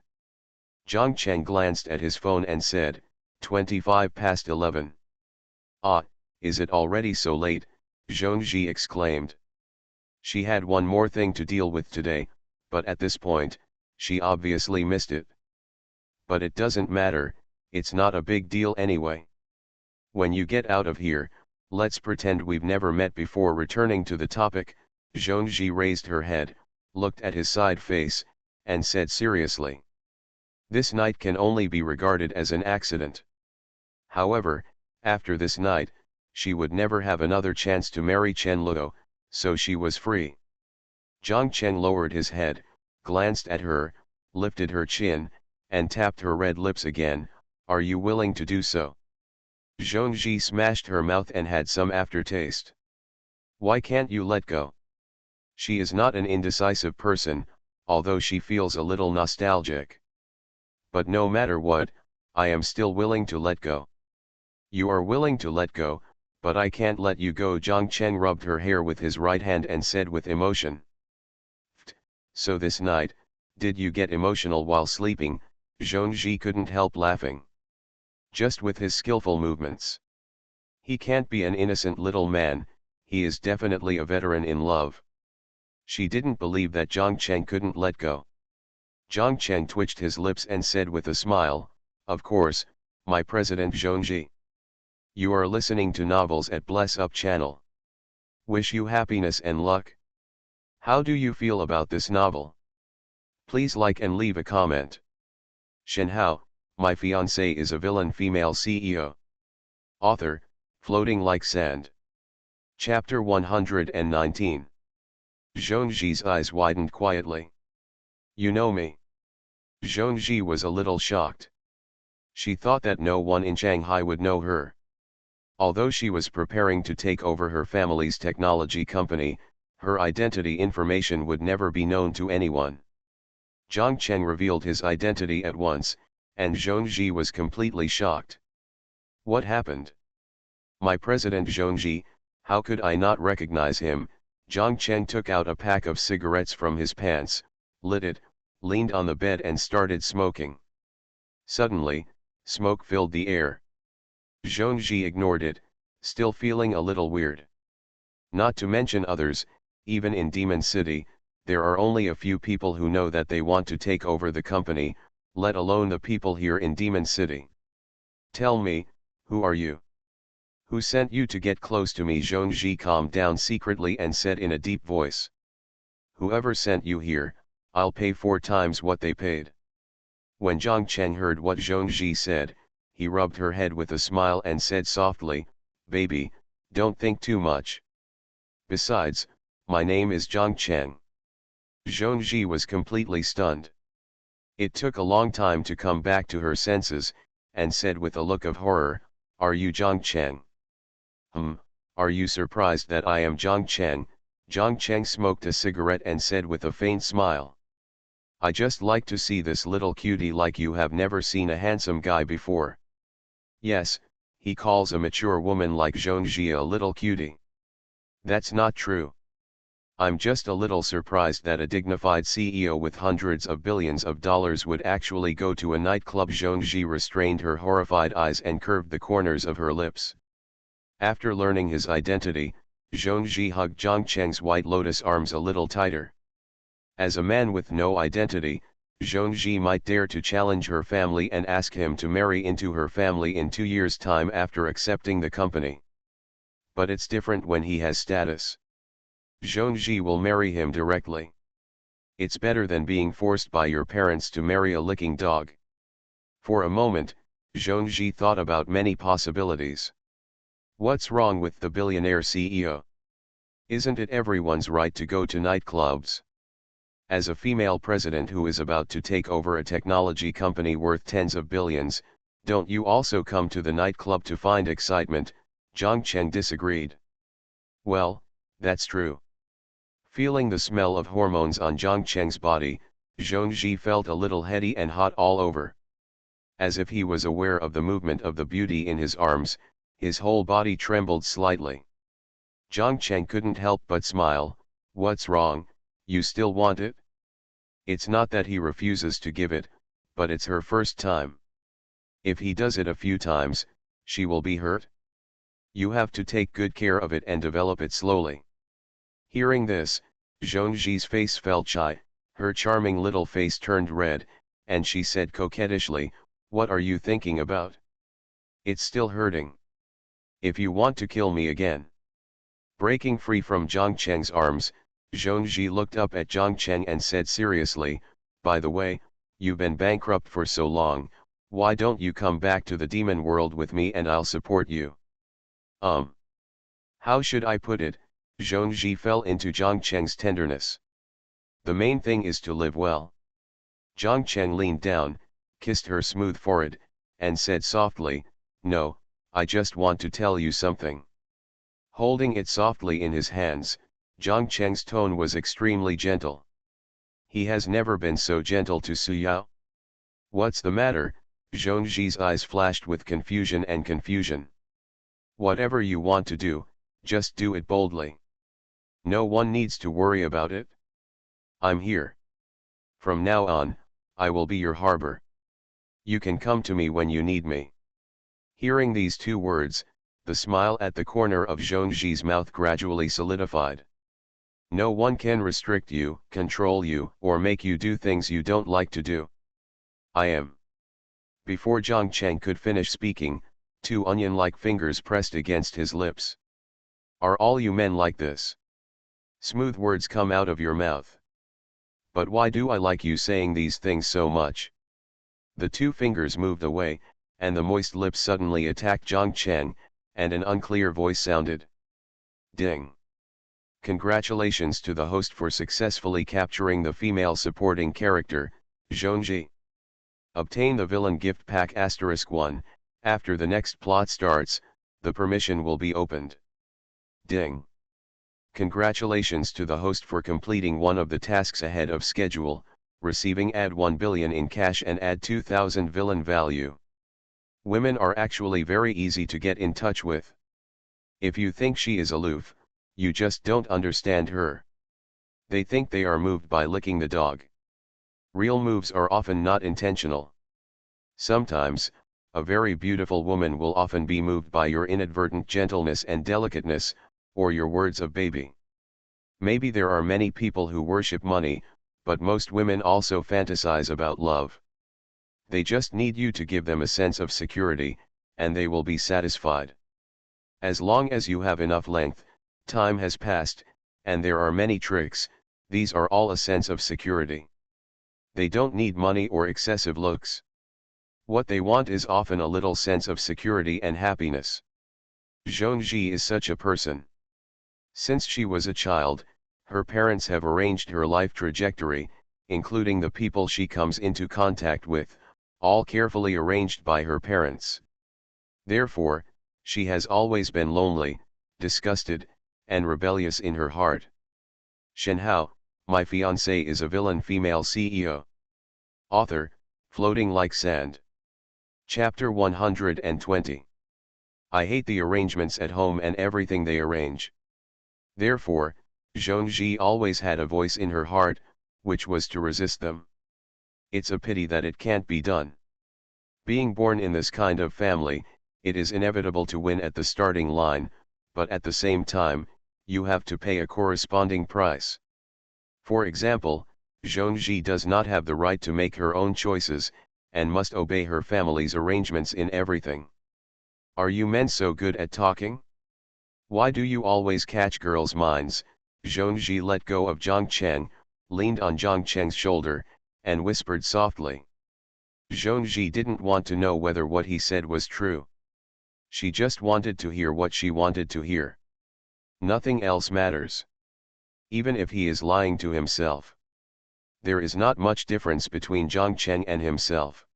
Jiang Cheng glanced at his phone and said, 11:25. "Ah, is it already so late?" Zhongzhi exclaimed. She had one more thing to deal with today, but at this point, she obviously missed it. "But it doesn't matter, it's not a big deal anyway. When you get out of here, let's pretend we've never met before." Returning to the topic, Zhongzhi raised her head, looked at his side face, and said seriously. "This night can only be regarded as an accident. However, after this night, she would never have another chance to marry Chen Luo, so she was free." Jiang Cheng lowered his head, glanced at her, lifted her chin, and tapped her red lips again. "Are you willing to do so?" Zhongzhi smashed her mouth and had some aftertaste. "Why can't you let go?" She is not an indecisive person, although she feels a little nostalgic. "But no matter what, I am still willing to let go." "You are willing to let go, but I can't let you go." Jiang Cheng rubbed her hair with his right hand and said with emotion. "So this night, did you get emotional while sleeping?" Zhongzhi couldn't help laughing. "Just with his skillful movements. He can't be an innocent little man, he is definitely a veteran in love." She didn't believe that Jiang Cheng couldn't let go. Jiang Cheng twitched his lips and said with a smile, "Of course, my President Zhongzhi. You are listening to Novels at Bless Up channel. Wish you happiness and luck. How do you feel about this novel? Please like and leave a comment." Shenhao, My Fiancée is a Villain Female CEO. Author, Floating Like Sand. Chapter 119. Zhongzhi's eyes widened quietly. "You know me?" Zhongzhi was a little shocked. She thought that no one in Shanghai would know her. Although she was preparing to take over her family's technology company, her identity information would never be known to anyone. Jiang Cheng revealed his identity at once, and Zhongzhi was completely shocked. "What happened?" "My President Zhongzhi, how could I not recognize him?" Jiang Cheng took out a pack of cigarettes from his pants, lit it, leaned on the bed and started smoking. Suddenly, smoke filled the air. Zhongzhi ignored it, still feeling a little weird. Not to mention others, even in Demon City, there are only a few people who know that they want to take over the company, let alone the people here in Demon City. "Tell me, who are you? Who sent you to get close to me? Zhongzhi calmed down secretly and said in a deep voice. Whoever sent you here, I'll pay 4 times what they paid. When Zhang Cheng heard what Zhongzhi said, he rubbed her head with a smile and said softly, baby, don't think too much. Besides, my name is Zhang Cheng. Zhongzhi was completely stunned. It took a long time to come back to her senses, and said with a look of horror, are you Zhang Cheng? Are you surprised that I am Zhang Cheng? Zhang Cheng smoked a cigarette and said with a faint smile. I just like to see this little cutie like you have never seen a handsome guy before. Yes, he calls a mature woman like Zhongzhi a little cutie. That's not true. I'm just a little surprised that a dignified CEO with hundreds of billions of dollars would actually go to a nightclub. Zhongzhi restrained her horrified eyes and curved the corners of her lips. After learning his identity, Zhongzhi hugged Zhang Cheng's white lotus arms a little tighter. As a man with no identity, Zhongzhi might dare to challenge her family and ask him to marry into her family in 2 years' time after accepting the company. But it's different when he has status. Zhongzhi will marry him directly. It's better than being forced by your parents to marry a licking dog. For a moment, Zhongzhi thought about many possibilities. What's wrong with the billionaire CEO? Isn't it everyone's right to go to nightclubs? As a female president who is about to take over a technology company worth tens of billions, don't you also come to the nightclub to find excitement? Zhang Cheng disagreed. Well, that's true. Feeling the smell of hormones on Zhang Cheng's body, Zhongzhi felt a little heady and hot all over. As if he was aware of the movement of the beauty in his arms, his whole body trembled slightly. Zhang Cheng couldn't help but smile. What's wrong, you still want it? It's not that he refuses to give it, but it's her first time. If he does it a few times, she will be hurt. You have to take good care of it and develop it slowly. Hearing this, Zhongzhi's face felt shy, her charming little face turned red, and she said coquettishly, what are you thinking about? It's still hurting. If you want to kill me again. Breaking free from Zhang Cheng's arms, Zhongzhi looked up at Zhang Cheng and said seriously, by the way, you've been bankrupt for so long, why don't you come back to the demon world with me and I'll support you? How should I put it? Zhongzhi fell into Zhang Cheng's tenderness. The main thing is to live well. Zhang Cheng leaned down, kissed her smooth forehead, and said softly, no, I just want to tell you something. Holding it softly in his hands, Zhang Cheng's tone was extremely gentle. He has never been so gentle to Suyao. What's the matter? Zhongzhi's eyes flashed with confusion and confusion. Whatever you want to do, just do it boldly. No one needs to worry about it. I'm here. From now on, I will be your harbor. You can come to me when you need me. Hearing these 2 words, the smile at the corner of Zhongzhi's mouth gradually solidified. No one can restrict you, control you, or make you do things you don't like to do. I am. Before Zhang Cheng could finish speaking, 2 onion-like fingers pressed against his lips. Are all you men like this? Smooth words come out of your mouth. But why do I like you saying these things so much? The 2 fingers moved away, and the moist lips suddenly attacked Zhang Cheng, and an unclear voice sounded. Ding. Congratulations to the host for successfully capturing the female supporting character, Zhongzhi. Obtain the villain gift pack *1, after the next plot starts, the permission will be opened. Ding. Congratulations to the host for completing one of the tasks ahead of schedule, receiving add 1 billion in cash and add 2000 villain value. Women are actually very easy to get in touch with. If you think she is aloof, you just don't understand her. They think they are moved by licking the dog. Real moves are often not intentional. Sometimes, a very beautiful woman will often be moved by your inadvertent gentleness and delicateness, or your words of baby. Maybe there are many people who worship money, but most women also fantasize about love. They just need you to give them a sense of security, and they will be satisfied. As long as you have enough length, time has passed, and there are many tricks, these are all a sense of security. They don't need money or excessive looks. What they want is often a little sense of security and happiness. Zhongji is such a person. Since she was a child, her parents have arranged her life trajectory, including the people she comes into contact with, all carefully arranged by her parents. Therefore, she has always been lonely, disgusted, and rebellious in her heart. Shenhao, my fiancée is a villain female CEO. Author, Floating Like Sand. Chapter 120. I hate the arrangements at home and everything they arrange. Therefore, Zhongji always had a voice in her heart, which was to resist them. It's a pity that it can't be done. Being born in this kind of family, it is inevitable to win at the starting line, but at the same time, you have to pay a corresponding price. For example, Zhongji does not have the right to make her own choices, and must obey her family's arrangements in everything. Are you men so good at talking? Why do you always catch girls' minds? Zhongji let go of Zhang Cheng, leaned on Zhang Cheng's shoulder, and whispered softly. Zhongji didn't want to know whether what he said was true. She just wanted to hear what she wanted to hear. Nothing else matters. Even if he is lying to himself. There is not much difference between Zhang Cheng and himself.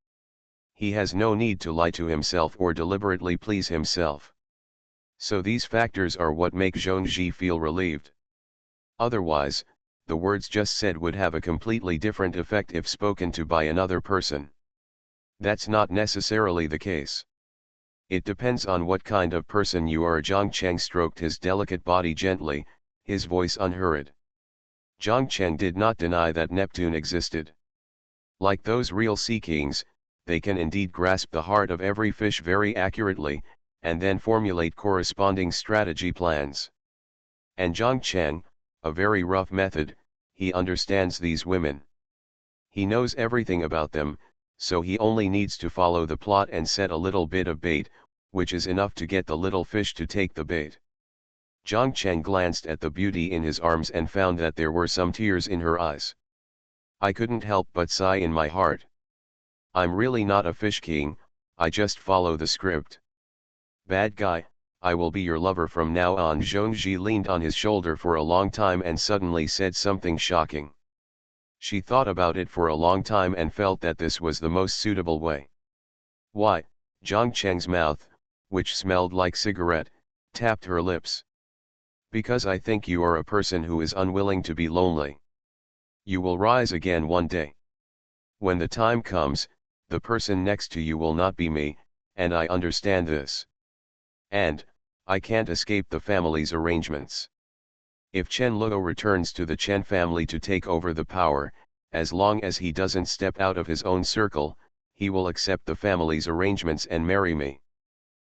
He has no need to lie to himself or deliberately please himself. So these factors are what make Zhongji feel relieved. Otherwise, the words just said would have a completely different effect if spoken to by another person. That's not necessarily the case. It depends on what kind of person you are. Zhang Cheng stroked his delicate body gently, his voice unhurried. Zhang Cheng did not deny that Neptune existed. Like those real sea kings, they can indeed grasp the heart of every fish very accurately, and then formulate corresponding strategy plans. And Zhang Cheng, a very rough method, he understands these women. He knows everything about them, so he only needs to follow the plot and set a little bit of bait, which is enough to get the little fish to take the bait. Zhang Cheng glanced at the beauty in his arms and found that there were some tears in her eyes. I couldn't help but sigh in my heart. I'm really not a fish king, I just follow the script. Bad guy, I will be your lover from now on. Zhongji leaned on his shoulder for a long time and suddenly said something shocking. She thought about it for a long time and felt that this was the most suitable way. Why? Zhang Cheng's mouth, which smelled like cigarette, tapped her lips. Because I think you are a person who is unwilling to be lonely. You will rise again one day. When the time comes, the person next to you will not be me, and I understand this. And, I can't escape the family's arrangements. If Chen Luo returns to the Chen family to take over the power, as long as he doesn't step out of his own circle, he will accept the family's arrangements and marry me.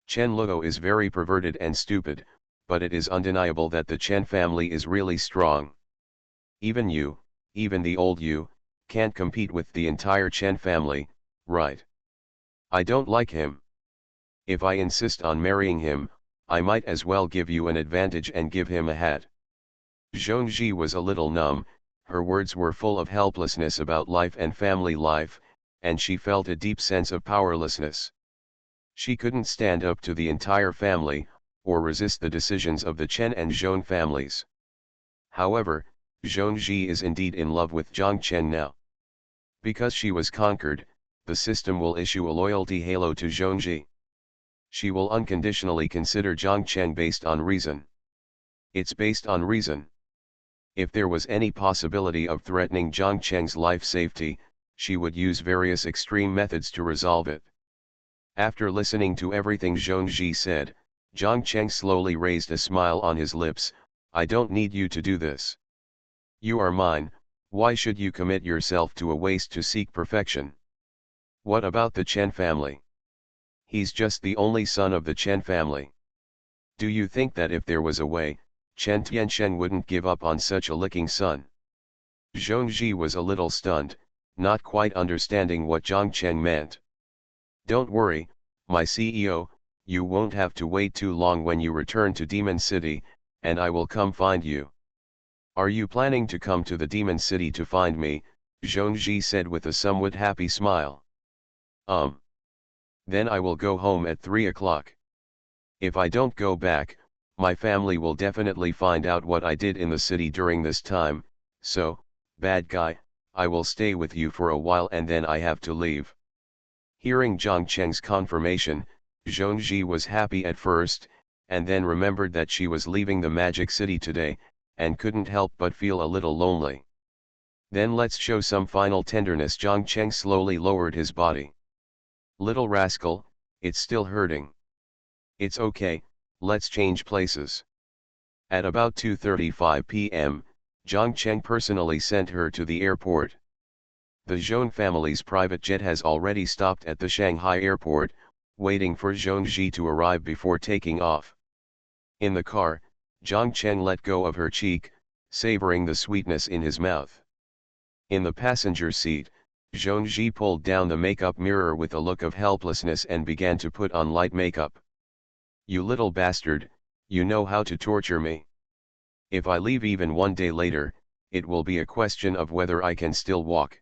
Chen Luo is very perverted and stupid, but it is undeniable that the Chen family is really strong. Even you, even the old you, can't compete with the entire Chen family, right? I don't like him. If I insist on marrying him, I might as well give you an advantage and give him a hat. Zhongji was a little numb, her words were full of helplessness about life and family life, and she felt a deep sense of powerlessness. She couldn't stand up to the entire family, or resist the decisions of the Chen and Zhong families. However, Zhongji is indeed in love with Zhang Chen now. Because she was conquered, the system will issue a loyalty halo to Zhongji. She will unconditionally consider Zhang Cheng based on reason. It's based on reason. If there was any possibility of threatening Zhang Cheng's life safety, she would use various extreme methods to resolve it. After listening to everything Zhongji said, Zhang Cheng slowly raised a smile on his lips. I don't need you to do this. You are mine, why should you commit yourself to a waste to seek perfection? What about the Chen family? He's just the only son of the Chen family. Do you think that if there was a way, Chen Tiansheng wouldn't give up on such a licking son? Zhongji was a little stunned, not quite understanding what Zhang Cheng meant. Don't worry, my CEO, you won't have to wait too long when you return to Demon City, and I will come find you. Are you planning to come to the Demon City to find me? Zhongji said with a somewhat happy smile. Then I will go home at 3 o'clock. If I don't go back, my family will definitely find out what I did in the city during this time, so, bad guy, I will stay with you for a while and then I have to leave. Hearing Jiang Cheng's confirmation, Zhongji was happy at first, and then remembered that she was leaving the Magic City today, and couldn't help but feel a little lonely. Then let's show some final tenderness. Jiang Cheng slowly lowered his body. Little rascal, it's still hurting. It's okay, let's change places. At about 2:35 p.m., Jiang Cheng personally sent her to the airport. The Zhong family's private jet has already stopped at the Shanghai airport, waiting for Zhongji to arrive before taking off. In the car, Jiang Cheng let go of her cheek, savoring the sweetness in his mouth. In the passenger seat, Zhongji pulled down the makeup mirror with a look of helplessness and began to put on light makeup. You little bastard, you know how to torture me. If I leave even one day later, it will be a question of whether I can still walk.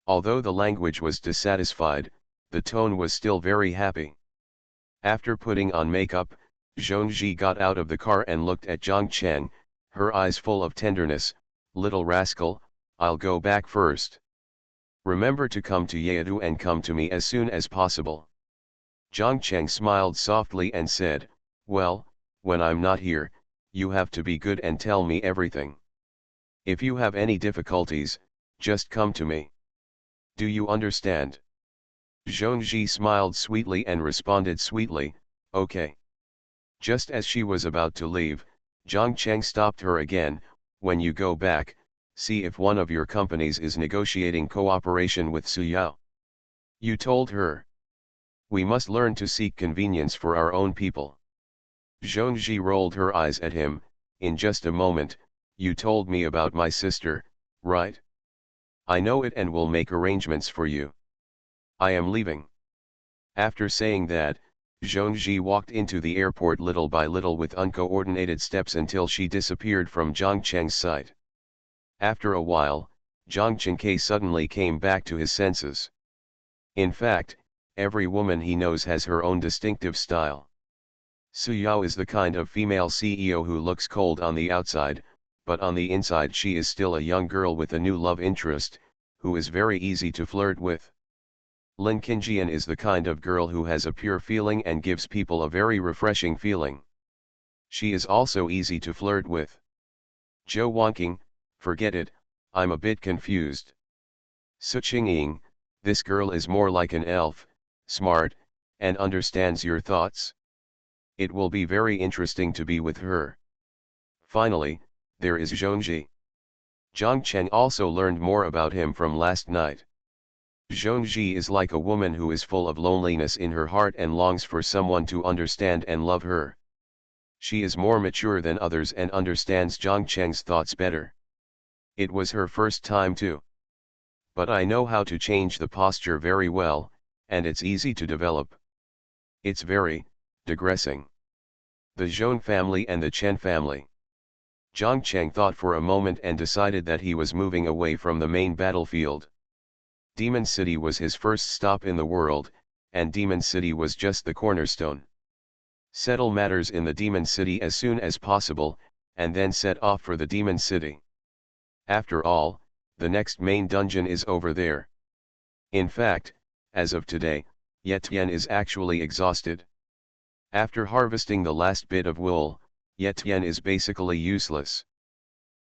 Although the language was dissatisfied, the tone was still very happy. After putting on makeup, Zhongji got out of the car and looked at Jiang Cheng, her eyes full of tenderness. Little rascal, I'll go back first. Remember to come to Yeadu and come to me as soon as possible. Jiang Cheng smiled softly and said, well, when I'm not here, you have to be good and tell me everything. If you have any difficulties, just come to me. Do you understand? Zhongji smiled sweetly and responded sweetly, okay. Just as she was about to leave, Jiang Cheng stopped her again. When you go back, see if one of your companies is negotiating cooperation with Suyao. You told her. We must learn to seek convenience for our own people. Zhongji rolled her eyes at him. In just a moment, you told me about my sister, right? I know it and will make arrangements for you. I am leaving. After saying that, Zhongji walked into the airport little by little with uncoordinated steps until she disappeared from Jiang Cheng's sight. After a while, Jiang Chengke suddenly came back to his senses. In fact, every woman he knows has her own distinctive style. Suyao is the kind of female CEO who looks cold on the outside, but on the inside she is still a young girl with a new love interest, who is very easy to flirt with. Lin Qingjian is the kind of girl who has a pure feeling and gives people a very refreshing feeling. She is also easy to flirt with. Zhou Wanqing, forget it, I'm a bit confused. Su Qingying, this girl is more like an elf, smart, and understands your thoughts. It will be very interesting to be with her. Finally, there is Zhongji. Jiang Cheng also learned more about him from last night. Zhongji is like a woman who is full of loneliness in her heart and longs for someone to understand and love her. She is more mature than others and understands Jiang Cheng's thoughts better. It was her first time too. But I know how to change the posture very well, and it's easy to develop. It's very digressing. The Zhong family and the Chen family. Jiang Cheng thought for a moment and decided that he was moving away from the main battlefield. Demon City was his first stop in the world, and Demon City was just the cornerstone. Settle matters in the Demon City as soon as possible, and then set off for the Demon City. After all, the next main dungeon is over there. In fact, as of today, Ye Tian is actually exhausted. After harvesting the last bit of wool, Ye Tian is basically useless.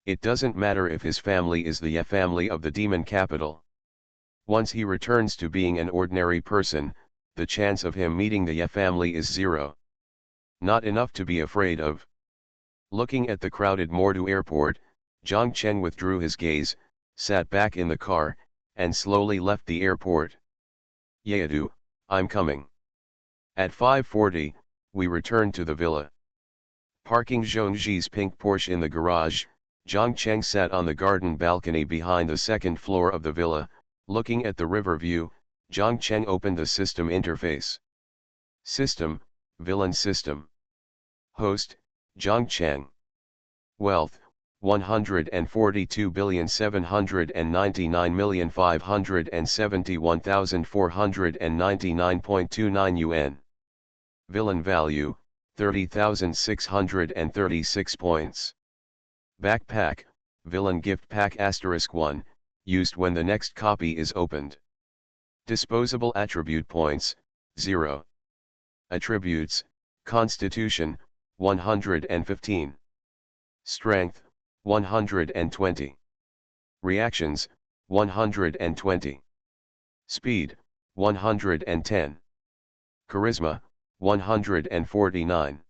It doesn't matter if his family is the Ye family of the demon capital. Once he returns to being an ordinary person, the chance of him meeting the Ye family is zero. Not enough to be afraid of. Looking at the crowded Mordu airport, Jiang Cheng withdrew his gaze, sat back in the car, and slowly left the airport. Yeadu, I'm coming. At 5:40, we returned to the villa. Parking Zhongji's pink Porsche in the garage, Jiang Cheng sat on the garden balcony behind the second floor of the villa. Looking at the river view, Jiang Cheng opened the system interface. System, Villain system. Host, Zhang Cheng. Wealth, 142,799,571,499.29 yuan. Villain value, 30,636 points. Backpack, Villain Gift Pack *1, used when the next copy is opened. Disposable attribute points, 0. Attributes, Constitution, 115. Strength, 120. Reactions, 120. Speed, 110. Charisma, 149.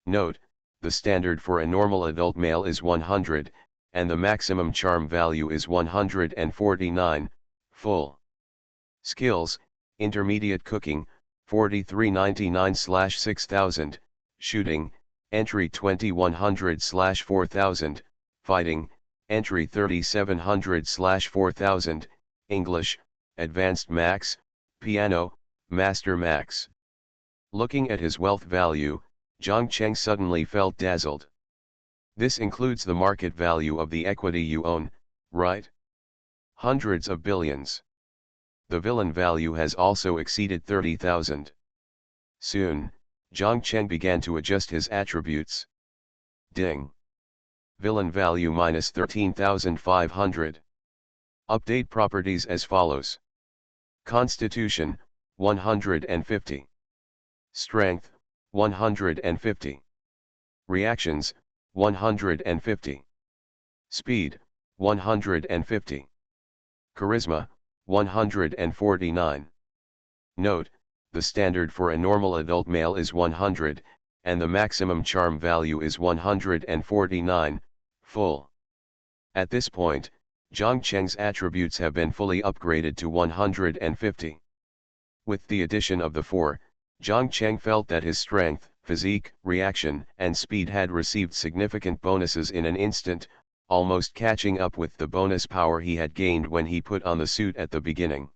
Note, the standard for a normal adult male is 100, and the maximum charm value is 149, full. Skills, Intermediate Cooking, 4399/6000, Shooting, Entry 2100/4000, Fighting, Entry 3700/4000, English, Advanced Max, Piano, Master Max. Looking at his wealth value, Zhang Cheng suddenly felt dazzled. This includes the market value of the equity you own, right? Hundreds of billions. The villain value has also exceeded 30,000. Soon, Zhang Cheng began to adjust his attributes. Ding. Villain value minus 13,500. Update properties as follows. Constitution, 150. Strength, 150. Reactions, 150. Speed, 150. Charisma, 149. Note, the standard for a normal adult male is 100, and the maximum charm value is 149, full. At this point, Zhang Cheng's attributes have been fully upgraded to 150. With the addition of the 4, Zhang Cheng felt that his strength, physique, reaction, and speed had received significant bonuses in an instant, almost catching up with the bonus power he had gained when he put on the suit at the beginning.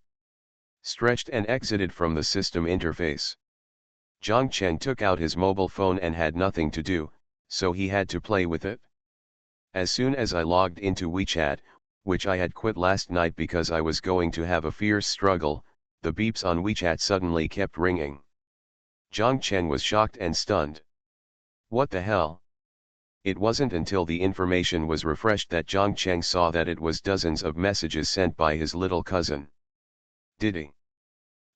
Stretched and exited from the system interface. Zhang Cheng took out his mobile phone and had nothing to do, so he had to play with it. As soon as I logged into WeChat, which I had quit last night because I was going to have a fierce struggle, the beeps on WeChat suddenly kept ringing. Zhang Cheng was shocked and stunned. What the hell? It wasn't until the information was refreshed that Zhang Cheng saw that it was dozens of messages sent by his little cousin. Diddy.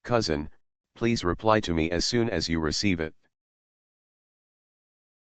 Cousin, please reply to me as soon as you receive it.